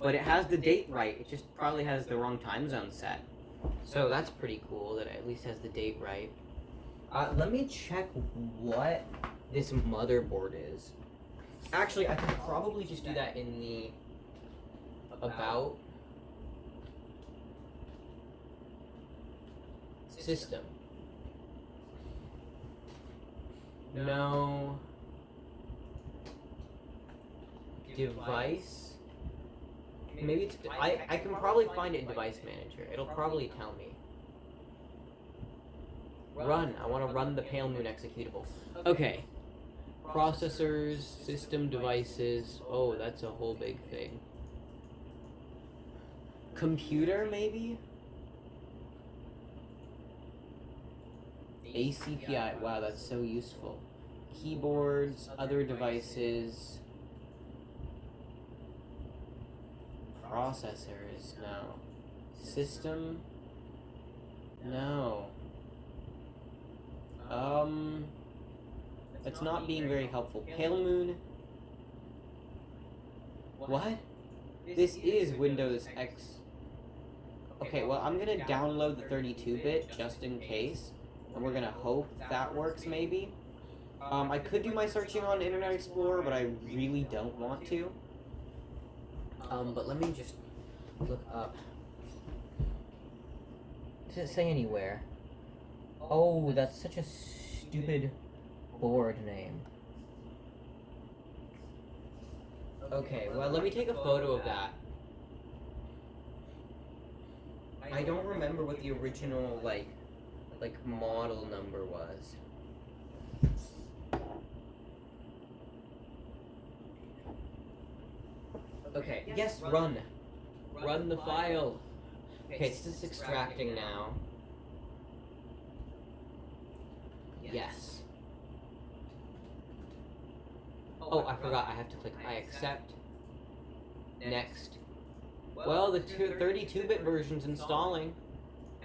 but it has the date right. It just probably has the wrong time zone set. So that's pretty cool that it at least has the date right. Let me check what this motherboard is. Actually, I could probably just do that in the about system. No. Device. Maybe it's... I can probably find it in Device Manager. It'll probably tell me. Run. I want to run the Pale Moon executable. Okay. Processors, system devices. Oh, that's a whole big thing. Computer, maybe? ACPI. Wow, that's so useful. Keyboards, other devices. Processors, no. System? No. It's not being very helpful. Pale Moon? What? This is Windows X. Okay, well, I'm gonna download the 32-bit just in case. And we're gonna hope that works, maybe. I could do my searching on Internet Explorer, but I really don't want to. But let me just look up. Does it say anywhere? Oh, that's such a stupid board name. Okay, well, let me take a photo of that. I don't remember what the original, like, like model number was. Okay, yes, run. Run the file. Okay, it's just extracting now. Yes. Oh, I forgot. I have to click I accept. Next. Well, the 32-bit version's installing.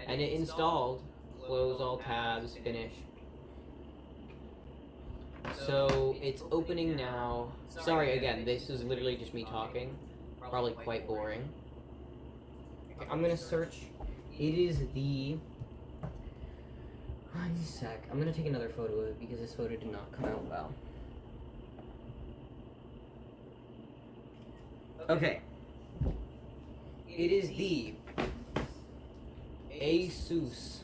And it installed. Close all tabs, finish. So, it's opening now. Sorry again, this is literally just me talking. Probably quite boring. Okay, I'm gonna search. It is the... One sec. I'm gonna take another photo of it because this photo did not come out well. Okay. It is the Asus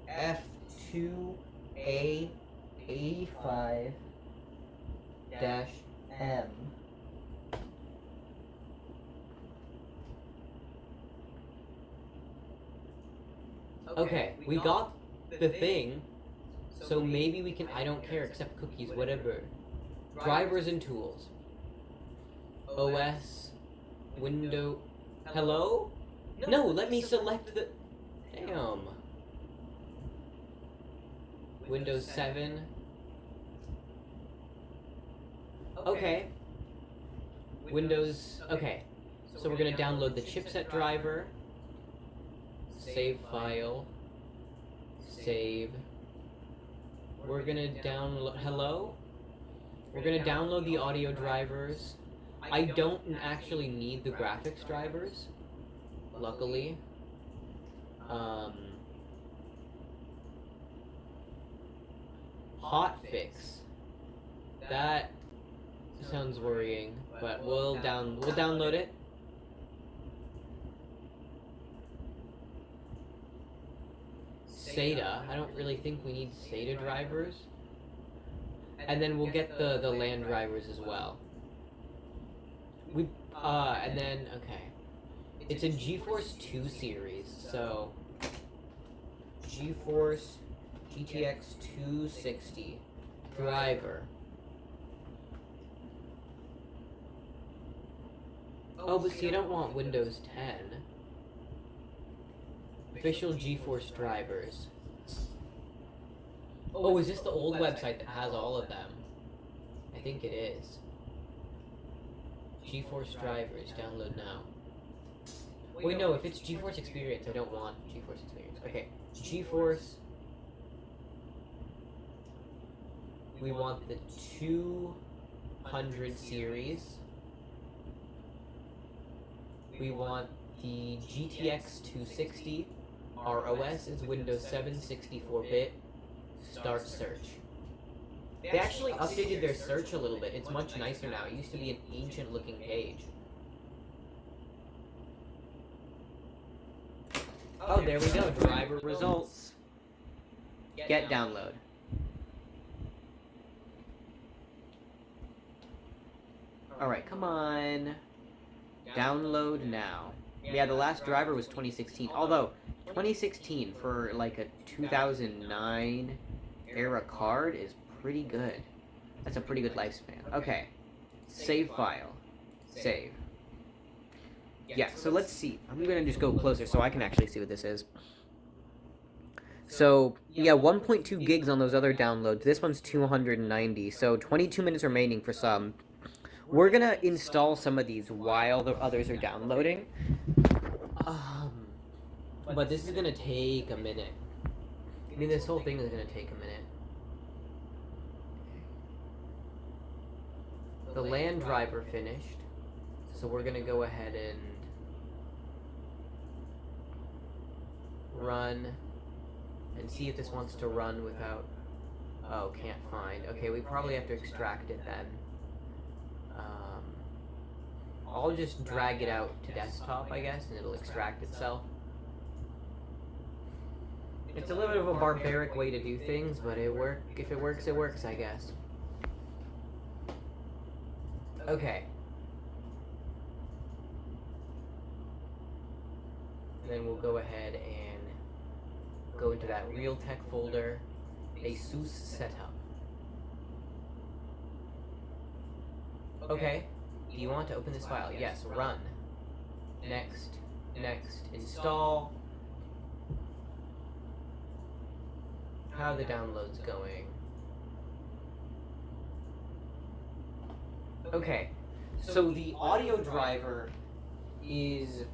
F2A85-M. Okay, we got the thing, so maybe we can, I don't care, accept cookies, whatever. Drivers and tools. OS, window, hello? No, let me select the, damn. Windows 7. Okay. Windows, okay. So we're gonna download the chipset driver. Save file. Save. We're gonna download, hello? We're gonna download the audio drivers. I don't actually need the graphics drivers, luckily. Hotfix. That sounds worrying, but we'll download it. SATA. I don't really think we need SATA drivers. And then we'll get the LAN drivers as well. And then, okay. It's a GeForce 2 series, so... GeForce GTX 260 driver. Oh, but see, I don't want Windows 10. Official GeForce drivers. Oh, is this the old website that has all of them? I think it is. GeForce drivers, download now. Wait, no, if it's GeForce Experience, I don't want GeForce Experience. Okay, GeForce. We want the 200 series. We want the GTX 260. Our OS is Windows 7 64-bit. Start search. They actually updated their search a little bit. It's much nicer now. It used to be an ancient looking page. Oh, there we go. Driver results. Get download. Alright, come on. Download now. Yeah, the last driver was 2016. Although, 2016 for like a 2009 era card is pretty good. That's a pretty good lifespan. Okay. Save file. Save. Yeah, so let's see. I'm gonna just go closer so I can actually see what this is. So, yeah, 1.2 gigs on those other downloads. This one's 290, so 22 minutes remaining for some. We're gonna install some of these while the others are downloading. But this is gonna take a minute. I mean, this whole thing is gonna take a minute. The LAN driver finished, so we're gonna go ahead and run and see if this wants to run without... Oh, can't find. Okay, we probably have to extract it then. I'll just drag it out to desktop, I guess, and it'll extract itself. It's a little bit of a barbaric way to do things, but if it works, it works, I guess. Okay. Then we'll go ahead and go into that Realtek folder, ASUS setup. Okay, do you want to open this file? Yes, run. Next, install. How are the downloads going? Okay, so the audio driver is...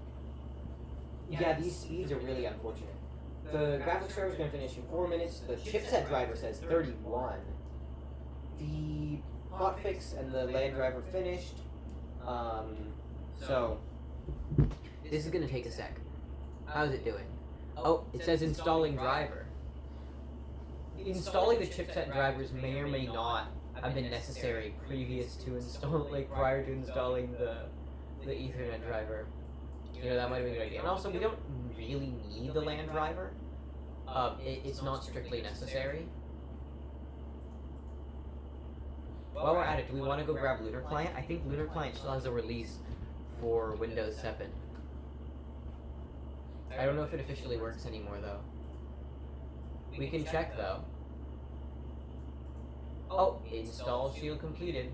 Yeah, these speeds are really unfortunate. The graphics driver is going to finish in 4 minutes. The chipset driver says 31. The hotfix and the LAN driver finished. So this is going to take a sec. How's it doing? Oh, it says installing driver. Installing the chipset drivers may or may not have been necessary previous to prior to installing the Ethernet driver. You know, that might have been a good idea. And also, we don't really need the LAN driver. It's not strictly necessary. While we're at it, do we want to go grab Lunar Client? I think Lunar Client still has a release for Windows 7. I don't know if it officially works anymore, though. We can check, though. Oh, install shield completed.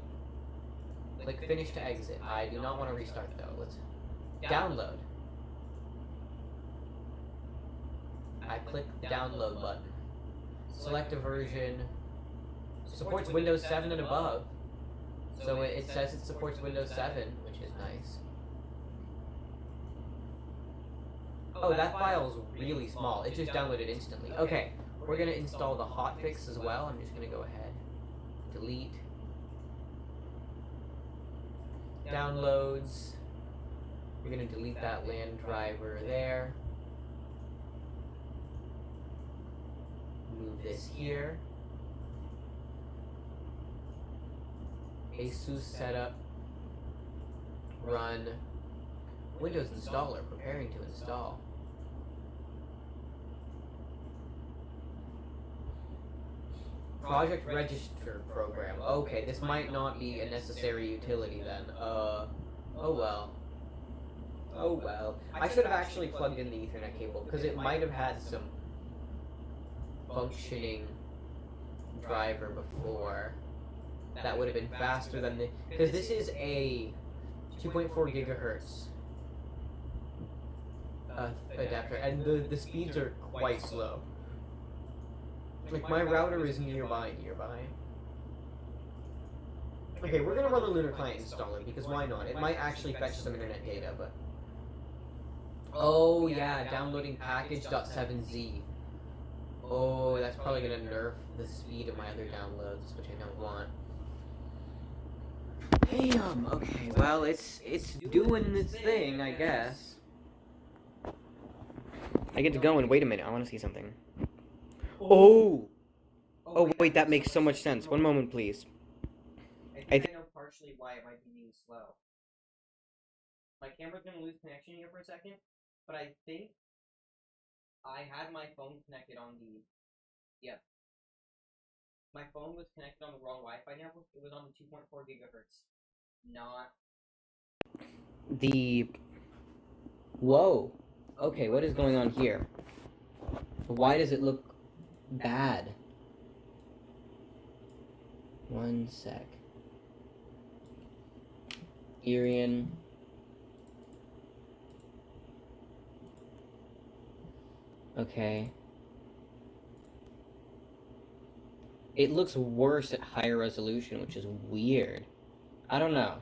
Click finish to exit. I do not want to restart, though. Let's download. I click the download button. Select a version. Supports Windows 7 and above. So it says it supports Windows 7, which is nice. Oh, that file's really small. It just downloaded instantly. Okay, we're going to install the hotfix as well. I'm just going to go ahead. Delete. Downloads. We're going to delete that LAN driver there. Move this here. ASUS setup. Run. Windows installer preparing to install. Project register program. Okay, this might not be a necessary utility then. Oh well. Oh well. I should have actually plugged in the Ethernet cable because it might have had some functioning driver before. That would have been faster than the... Because this is a 2.4 gigahertz adapter, and the speeds are quite slow. Like, my router is nearby. Okay, we're gonna run the Lunar Client installer, because why not? It might actually fetch some internet data, but... Oh, yeah, downloading package.7z. Oh, that's probably gonna nerf the speed of my other downloads, which I don't want. Damn, okay, well, it's doing its thing, I guess. I get to go and wait a minute, I want to see something. Oh, wait, that makes so much sense. One moment, please. I think I know partially why it might be being slow. My camera's gonna lose connection here for a second, but I think I had my phone connected on the... Yep. My phone was connected on the wrong Wi-Fi network. It was on the 2.4 gigahertz. Not... The... Whoa. Okay, what is going on here? Why does it look bad? One sec. Irian. Okay. It looks worse at higher resolution, which is weird. I don't know.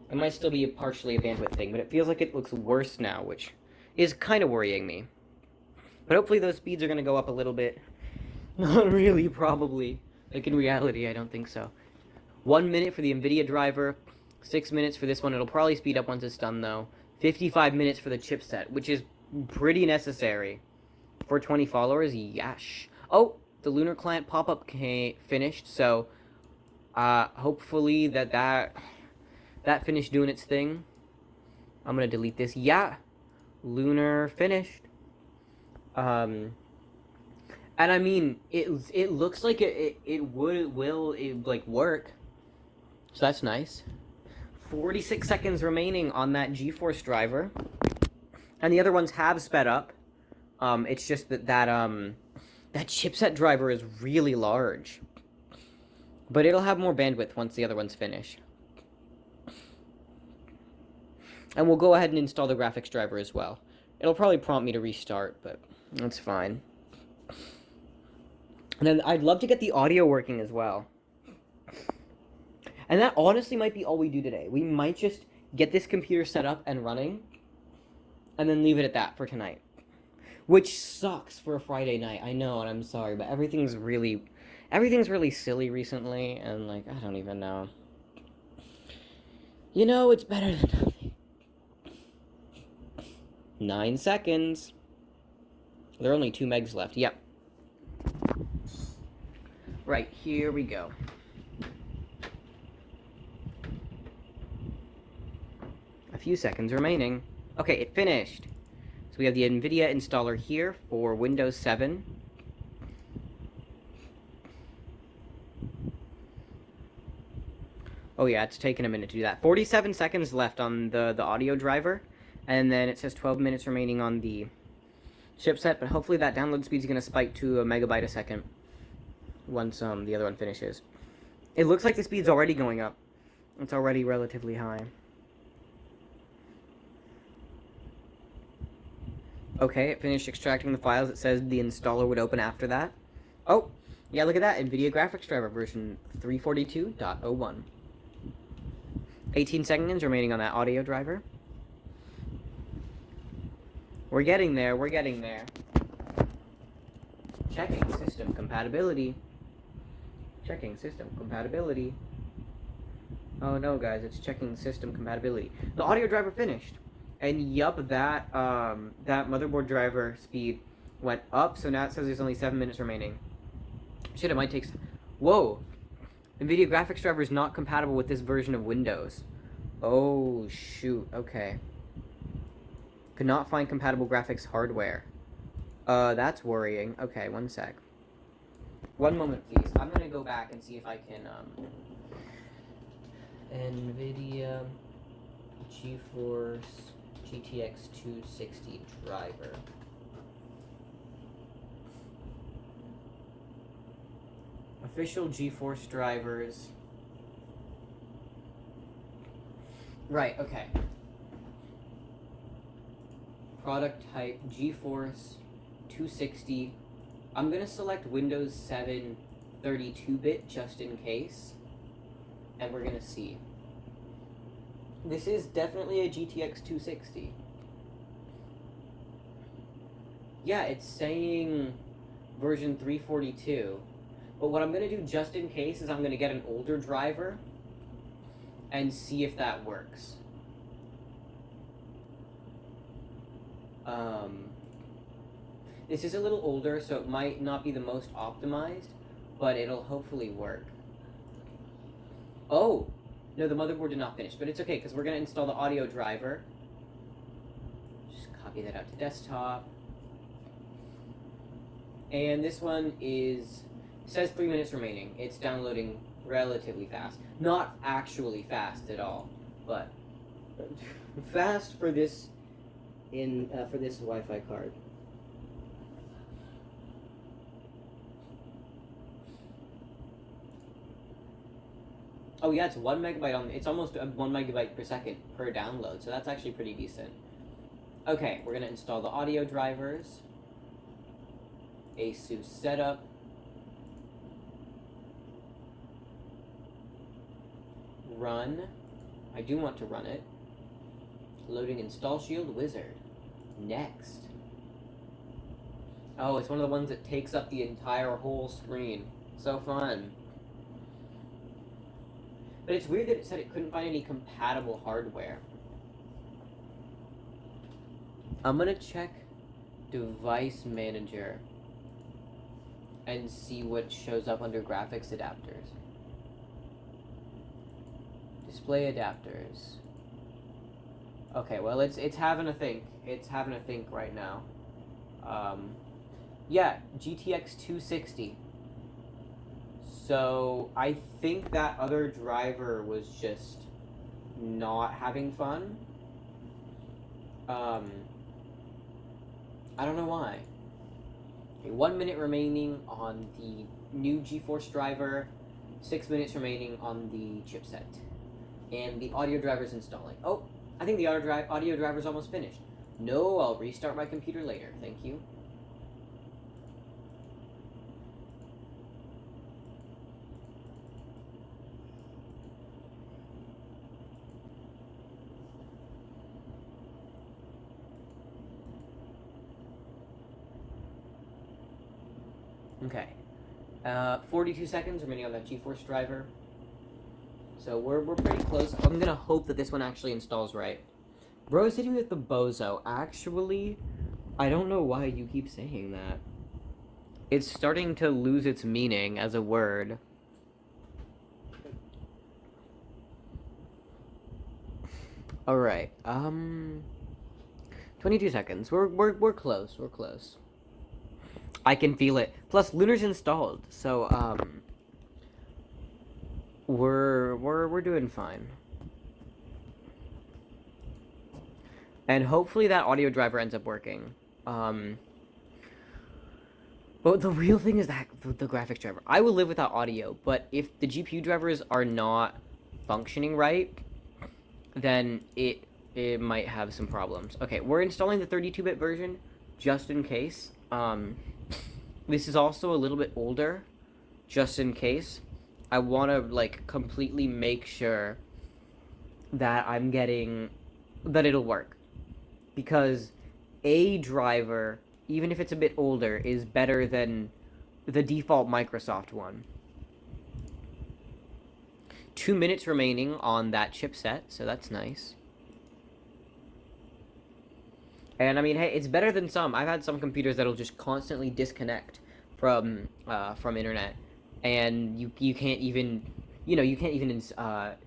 It might still be partially a bandwidth thing, but it feels like it looks worse now, which is kind of worrying me. But hopefully those speeds are going to go up a little bit. Not really, probably. Like, in reality, I don't think so. 1 minute for the NVIDIA driver. 6 minutes for this one. It'll probably speed up once it's done, though. 55 minutes for the chipset, which is pretty necessary. For 20 followers, yash. Oh, the Lunar Client pop-up finished, so... hopefully that finished doing its thing. I'm gonna delete this. Yeah! Lunar finished. And I mean, it looks like it will like work. So that's nice. 46 seconds remaining on that GeForce driver. And the other ones have sped up. It's just that chipset driver is really large. But it'll have more bandwidth once the other ones finish. And we'll go ahead and install the graphics driver as well. It'll probably prompt me to restart, but that's fine. And then I'd love to get the audio working as well. And that honestly might be all we do today. We might just get this computer set up and running, and then leave it at that for tonight. Which sucks for a Friday night, I know, and I'm sorry, but everything's really silly recently, and, like, I don't even know. You know, it's better than nothing. 9 seconds. There are only 2 megs left, yep. Right, here we go. A few seconds remaining. Okay, it finished. So we have the NVIDIA installer here for Windows 7. Oh yeah, it's taken a minute to do that. 47 seconds left on the audio driver. And then it says 12 minutes remaining on the chipset. But hopefully that download speed is going to spike to a megabyte a second once the other one finishes. It looks like the speed's already going up. It's already relatively high. Okay, it finished extracting the files. It says the installer would open after that. Oh, yeah, look at that. NVIDIA graphics driver version 342.01. 18 seconds remaining on that audio driver. We're getting there, we're getting there. Checking system compatibility. Checking system compatibility. Oh no, guys, it's checking system compatibility. The audio driver finished. And yup, that motherboard driver speed went up, so now it says there's only 7 minutes remaining. Shit, it might take... Whoa! NVIDIA graphics driver is not compatible with this version of Windows. Oh, shoot, okay. Could not find compatible graphics hardware. That's worrying. Okay, one sec. One moment, please. I'm gonna go back and see if I can, NVIDIA GeForce GTX 260 driver. Official GeForce drivers. Right, okay. Product type GeForce 260. I'm gonna select Windows 7 32-bit just in case. And we're gonna see. This is definitely a GTX 260. Yeah, it's saying version 342. But what I'm going to do just in case is I'm going to get an older driver and see if that works. This is a little older, so it might not be the most optimized, but it'll hopefully work. Oh! No, the motherboard did not finish, but it's okay, because we're going to install the audio driver. Just copy that out to desktop. And this one says 3 minutes remaining. It's downloading relatively fast. Not actually fast at all, but fast for this for this Wi-Fi card. Oh yeah, it's 1 megabyte it's almost 1 megabyte per second per download, so that's actually pretty decent. Okay, we're gonna install the audio drivers. ASUS setup. Run. I do want to run it. Loading Install Shield Wizard. Next. Oh, it's one of the ones that takes up the entire whole screen. So fun. But it's weird that it said it couldn't find any compatible hardware. I'm gonna check Device Manager and see what shows up under graphics adapters. Display adapters. Okay, well it's having a think. It's having a think right now. Yeah, GTX 260. So I think that other driver was just not having fun. I don't know why. Okay, 1 minute remaining on the new GeForce driver, 6 minutes remaining on the chipset. And the audio driver's installing. Oh, I think the audio driver's almost finished. No, I'll restart my computer later. Thank you. Okay. 42 seconds remaining on that GeForce driver. So we're pretty close. I'm gonna hope that this one actually installs right. Bro is hitting with the bozo. Actually, I don't know why you keep saying that. It's starting to lose its meaning as a word. Alright, 22 seconds. We're close, we're close. I can feel it. Plus, Lunar's installed, so, we're doing fine. And hopefully that audio driver ends up working. But the real thing is that the graphics driver. I will live without audio, but if the GPU drivers are not functioning right, then it might have some problems. Okay, we're installing the 32-bit version just in case. This is also a little bit older, just in case. I want to, like, completely make sure that I'm getting... that it'll work. Because a driver, even if it's a bit older, is better than the default Microsoft one. 2 minutes remaining on that chipset, so that's nice. And I mean, hey, it's better than some. I've had some computers that'll just constantly disconnect from internet, and you can't even, you can't even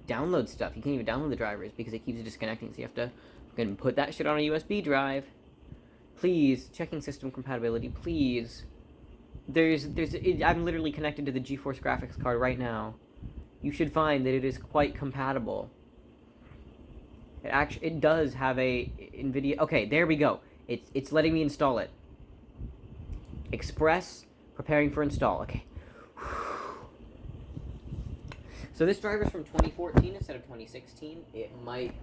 download stuff. You can't even download the drivers because it keeps disconnecting. So you have to put that shit on a USB drive. Please, checking system compatibility. Please. I'm literally connected to the GeForce graphics card right now. You should find that it is quite compatible. It does have a NVIDIA. Okay, there we go. It's letting me install it. Express, preparing for install. Okay. So this driver's from 2014 instead of 2016. It might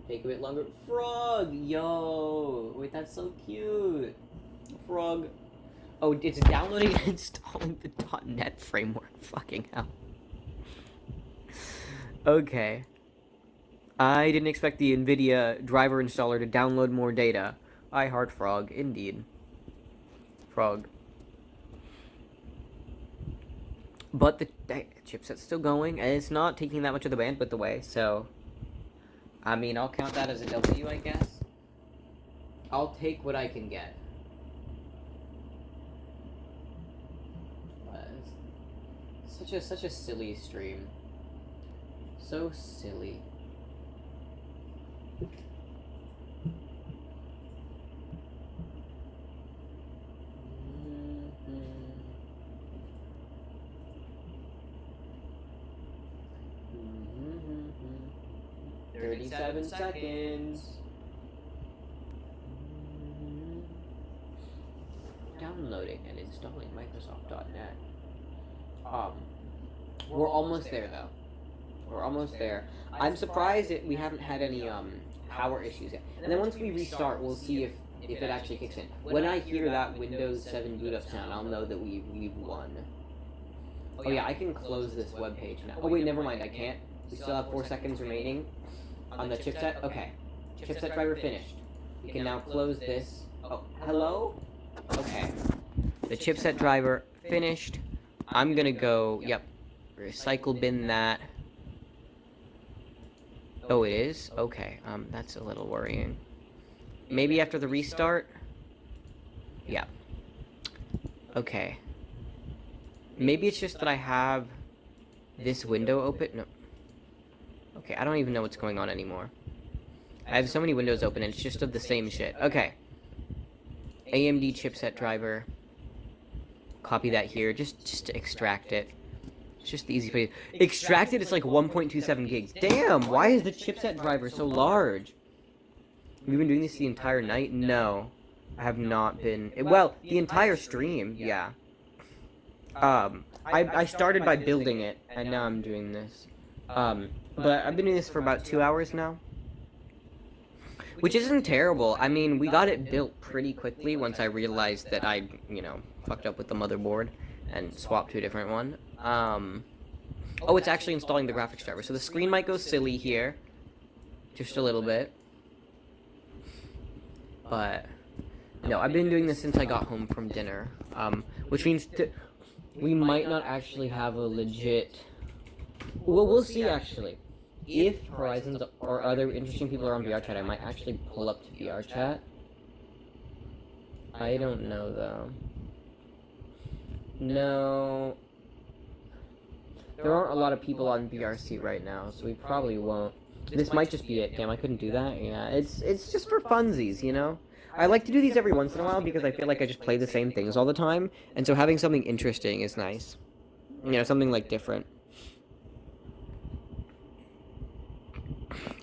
take a bit longer. Frog, yo, wait, that's so cute. Frog. Oh, it's downloading and installing the .NET framework. Fucking hell. Okay. I didn't expect the NVIDIA driver installer to download more data. I heart Frog, indeed. Frog. But the chipset's still going, and it's not taking that much of the bandwidth away, so... I mean, I'll count that as a W, I guess. I'll take what I can get. Such a silly stream. So silly. Mm-hmm. 37 seconds. Downloading and installing Microsoft.NET. We're almost there though. We're almost there. I'm surprised that we haven't had any power issues yet. And then once we restart, we'll see if it actually kicks in. When I hear that Windows 7 boot up sound, I'll know that we've won. Oh yeah, I can close this web page now. Oh wait, never mind, I can't. We still have 4 seconds remaining on the chipset. Okay. Chipset driver finished. We can now close this. Oh, hello? Okay. The chipset driver finished. I'm gonna go, yep, recycle bin that. Oh, it is? Okay, that's a little worrying. Maybe after the restart? Yeah. Okay. Maybe it's just that I have this window open. No. Okay, I don't even know what's going on anymore. I have so many windows open and it's just of the same shit. Okay. AMD chipset driver. Copy that here, just to extract it. It's just the easy way. Extract it, it's like 1.27 gigs. Damn, why is the chipset driver so large? Have we been doing this the entire night? No. I have not been. Well, the entire stream, yeah. I started by building it, and now I'm doing this. But I've been doing this for about 2 hours now. Which isn't terrible. I mean, we got it built pretty quickly once I realized that I, fucked up with the motherboard and swapped to a different one. Oh, it's actually installing the graphics driver. So the screen might go silly here. Just a little bit. But, no, I've been doing this since I got home from dinner. Which means we might not actually have a legit... Well, we'll see, actually. If Horizons or other interesting people are on VR chat, I might actually pull up to VR chat. I don't know, though. No. There aren't a lot of people on VRC right now, so we probably won't. This might just be it. Damn, I couldn't do that. Yeah, it's just for funsies, you know? I like to do these every once in a while because I feel like I just play the same things all the time, and so having something interesting is nice. You know, something, like, different.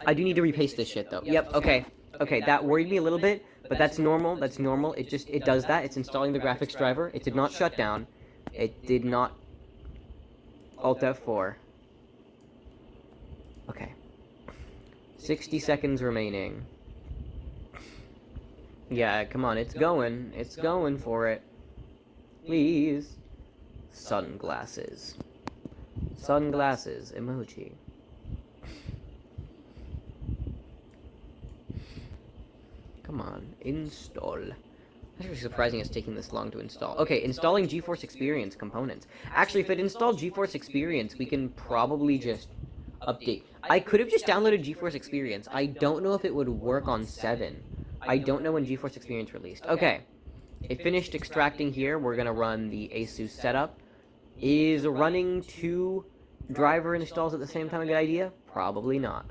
I do need to repaste this shit, though. Yep, okay. Okay, that worried me a little bit, but that's normal. That's normal. It does that. It's installing the graphics driver. It did not shut down. It did not... Alt F4. Okay. 60 seconds remaining. Yeah, come on. It's going. It's going for it. Please. Sunglasses. Sunglasses emoji. Come on, install. That's actually surprising it's taking this long to install. Okay, installing GeForce Experience components. Actually, if it installed GeForce Experience, we can probably just update. I could have just downloaded GeForce Experience. I don't know if it would work on 7. I don't know when GeForce Experience released. Okay, it finished extracting here. We're gonna run the ASUS setup. Is running 2 driver installs at the same time a good idea? Probably not.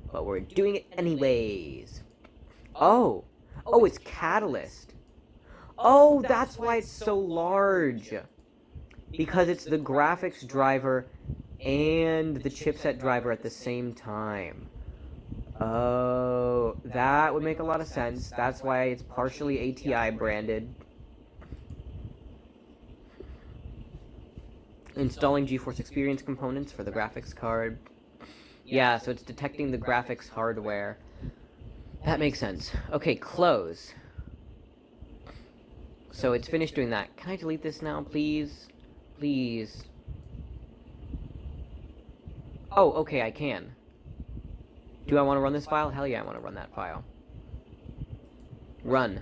But we're doing it anyways. Oh, it's Catalyst. Oh, that's why it's so large. Because it's the graphics driver and the chipset driver at the same time. Oh, that would make a lot of sense. That's why it's partially ATI branded. Installing GeForce Experience components for the graphics card. Yeah, so it's detecting the graphics hardware. That makes sense. Okay, close. So it's finished doing that. Can I delete this now, please? Please. Oh, okay, I can. Do I want to run this file? Hell yeah, I want to run that file. Run.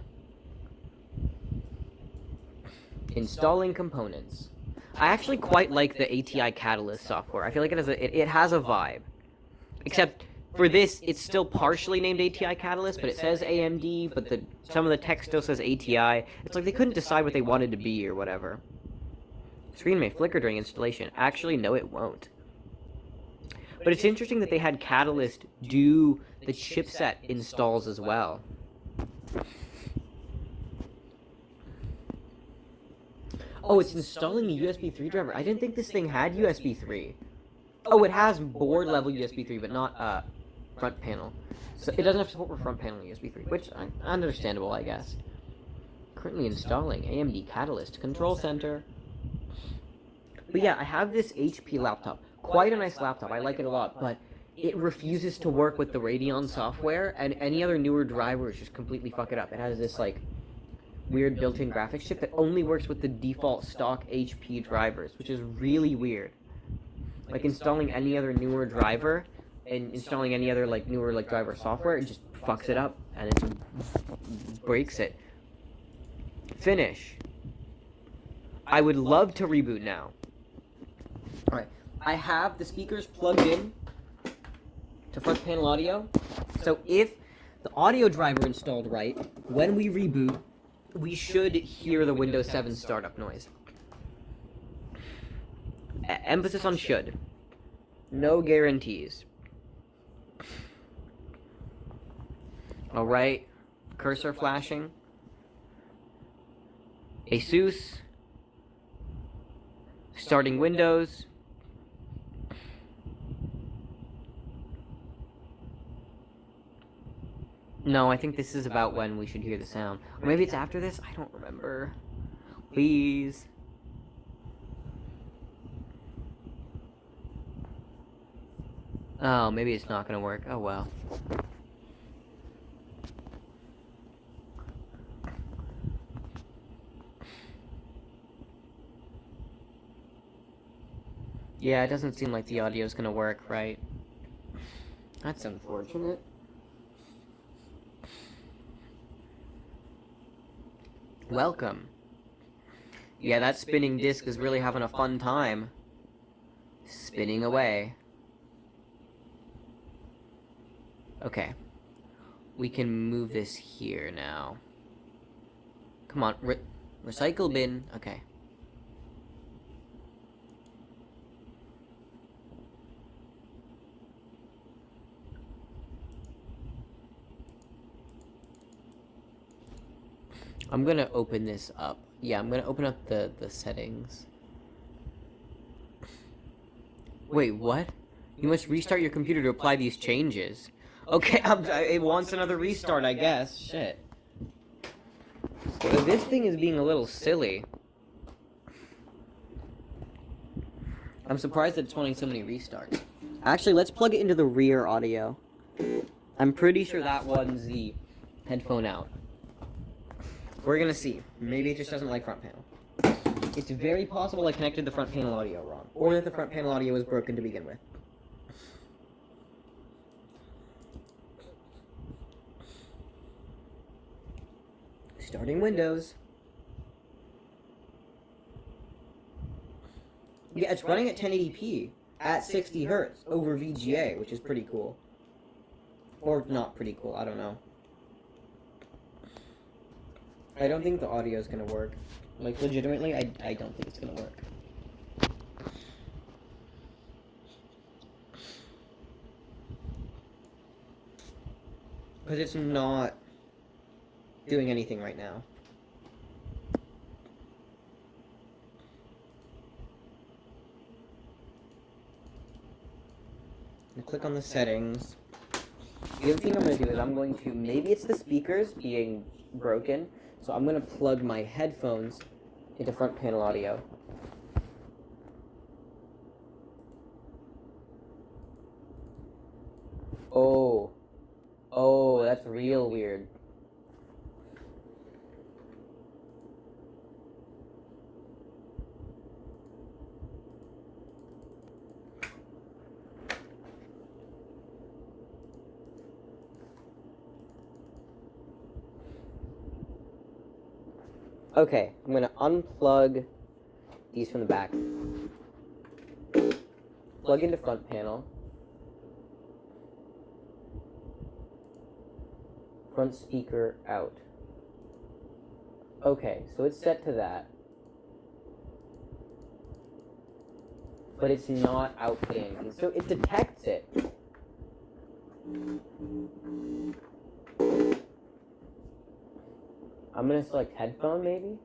Installing components. I actually quite like the ATI Catalyst software. I feel like it has a vibe. Except... for this, it's still partially named ATI Catalyst, but it says AMD, but some of the text still says ATI. It's like they couldn't decide what they wanted to be or whatever. Screen may flicker during installation. Actually, no, it won't. But it's interesting that they had Catalyst do the chipset installs as well. Oh, it's installing a USB 3 driver. I didn't think this thing had USB 3. Oh, it has board level USB 3, but not, front panel. So it doesn't have support for front panel USB 3, which understandable, I guess. Currently installing AMD Catalyst Control Center. But yeah, I have this HP laptop. Quite a nice laptop. I like it a lot, but it refuses to work with the Radeon software, and any other newer drivers just completely fuck it up. It has this, like, weird built-in graphics chip that only works with the default stock HP drivers, which is really weird. Like, installing any other newer driver and installing any other, like, newer, like, driver software, it just fucks it up, and it breaks it. Finish. I would love to reboot now. Alright, I have the speakers plugged in to front panel audio, so if the audio driver installed right, when we reboot, we should hear the Windows 7 startup noise. Emphasis on should. No guarantees. Alright. Cursor flashing. ASUS. Starting Windows. No, I think this is about when we should hear the sound. Or maybe it's after this? I don't remember. Please. Oh, maybe it's not gonna work. Oh well. Yeah, it doesn't seem like the audio's gonna work, right? That's unfortunate. Welcome. Yeah, that spinning disc is really having a fun time. Spinning away. Okay. We can move this here now. Come on, recycle bin. Okay. I'm gonna open this up. Yeah, I'm gonna open up the settings. Wait, what? You must restart your computer to apply these changes. Okay, it wants another restart, I guess. Shit. Well, this thing is being a little silly. I'm surprised that it's wanting so many restarts. Actually, let's plug it into the rear audio. I'm pretty sure that one's the headphone out. We're gonna see. Maybe it just doesn't like front panel. It's very possible I connected the front panel audio wrong, or that the front panel audio was broken to begin with. Starting Windows. Yeah, it's running at 1080p at 60 Hz over VGA, which is pretty cool. Or not pretty cool, I don't know. I don't think the audio is gonna work. Like, legitimately, I don't think it's gonna work. Because it's not doing anything right now. I'm gonna click on the settings. The other thing I'm gonna do is I'm going to, maybe it's the speakers being broken, so I'm gonna plug my headphones into front panel audio. Oh, that's real weird. Okay, I'm gonna unplug these from the back. Plug into front panel. Front speaker out. Okay, so it's set to that. But it's not outputting anything. So it detects it. I'm gonna select headphone, maybe?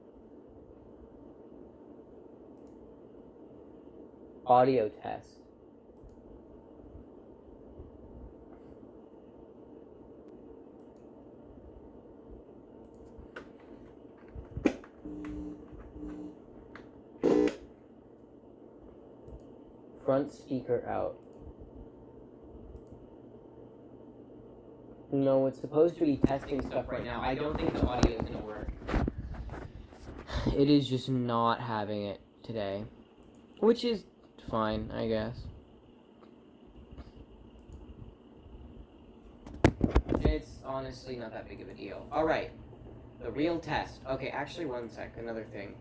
Audio test. Front speaker out. No, it's supposed to be testing stuff right now. I don't think the audio is gonna work. It is just not having it today. Which is fine, I guess. It's honestly not that big of a deal. Alright. The real test. Okay, actually one sec, another thing.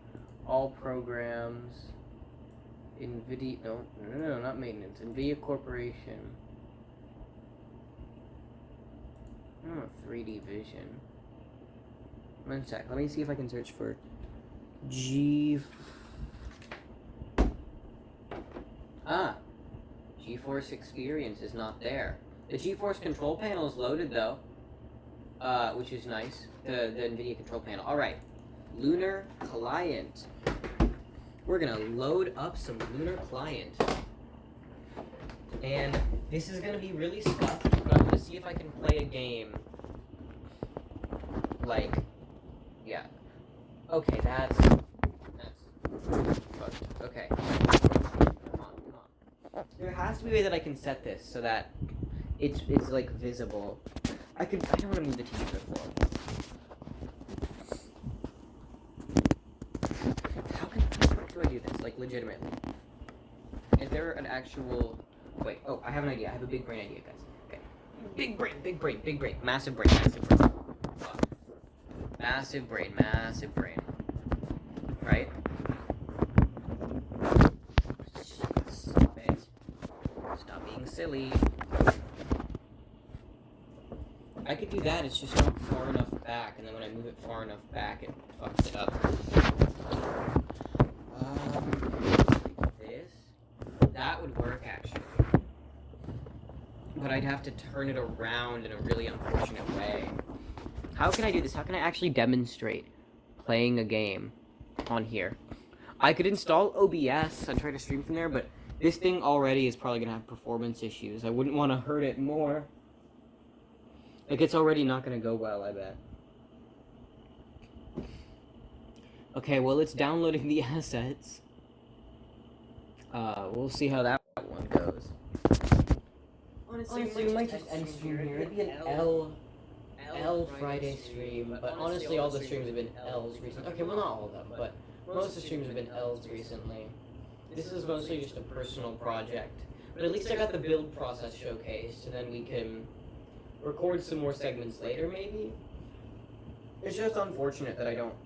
All programs. NVIDIA, no, not maintenance. NVIDIA Corporation. Oh, 3D Vision. One sec, let me see if I can search for GeForce Experience is not there. The GeForce control panel is loaded though, which is nice. The NVIDIA control panel. Alright, Lunar Client. We're gonna load up some Lunar Client. And this is gonna be really scuffed, but I'm gonna see if I can play a game like, yeah. Okay, that's fucked. Okay. Come on. There has to be a way that I can set this so that it's like visible. I don't want to move the TV to the floor. How do I do this? Like, legitimately. Is there an actual... Wait, oh, I have an idea. I have a big brain idea, guys. Okay. Big brain. Massive brain. Massive brain. Right? Stop it. Stop being silly. I could do that, it's just not far enough back, and then when I move it far enough back, it fucks it up. Like this? That would work, actually. But I'd have to turn it around in a really unfortunate way. How can I do this? How can I actually demonstrate playing a game on here? I could install OBS and try to stream from there, but this thing already is probably going to have performance issues. I wouldn't want to hurt it more. Like, it's already not going to go well, I bet. Okay, well, it's downloading the assets. We'll see how that one goes. Honestly, we might just end stream here. It'd be an L Friday stream, but honestly, all the streams have been L's recently. Okay, well, not all of them, but most of the streams have been L's recently. This is mostly just a personal project. But at least I got the build process showcased, and then we can record some more segments later, maybe? It's just unfortunate that I don't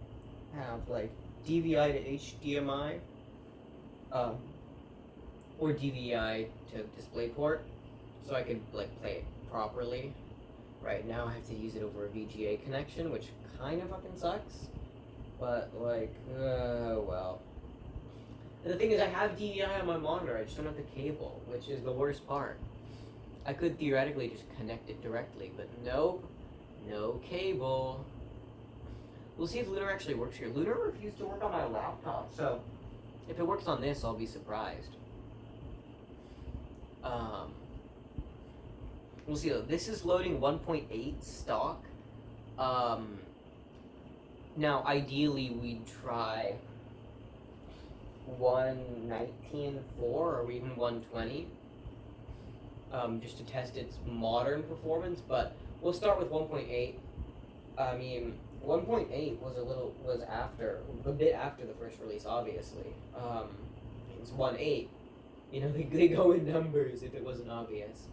have, like, DVI to HDMI, or DVI to DisplayPort, so I could, like, play it properly. Right now I have to use it over a VGA connection, which kind of fucking sucks, but, like, well. And the thing is, I have DVI on my monitor, I just don't have the cable, which is the worst part. I could theoretically just connect it directly, but nope, no cable. We'll see if Lunar actually works here. Lunar refused to work on my laptop, so if it works on this, I'll be surprised. We'll see though. This is loading 1.8 stock. Now ideally we'd try 119.4 or even 120. Just to test its modern performance, but we'll start with 1.8. I mean, 1.8 was a bit after the first release, obviously. It's 1.8. You know, they go in numbers if it wasn't obvious.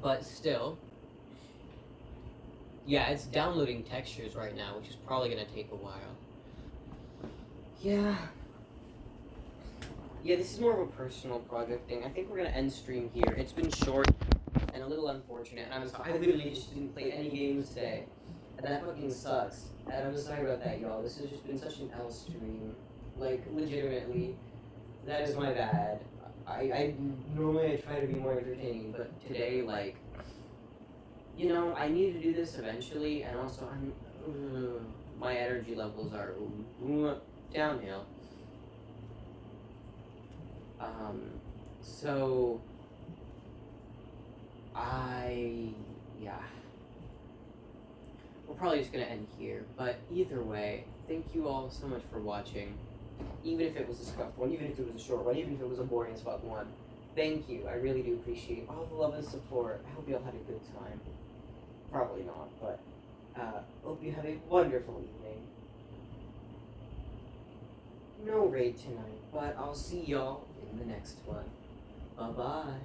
But still, yeah, it's downloading textures right now, which is probably gonna take a while. Yeah, this is more of a personal project thing. I think we're gonna end stream here. It's been short and a little unfortunate, and I literally just didn't play any games today, and that fucking sucks. And I'm sorry about that, y'all. This has just been such an L stream. Like, legitimately, that is my bad. I normally try to be more entertaining, but today, like, you know, I need to do this eventually, and also my energy levels are downhill. So we're probably just gonna end here, but either way, thank you all so much for watching. Even if it was a scuffed one, even if it was a short one, even if it was a boring as fuck one, thank you. I really do appreciate all the love and support. I hope you all had a good time. Probably not, but hope you have a wonderful evening. No raid tonight, but I'll see y'all in the next one. Bye-bye.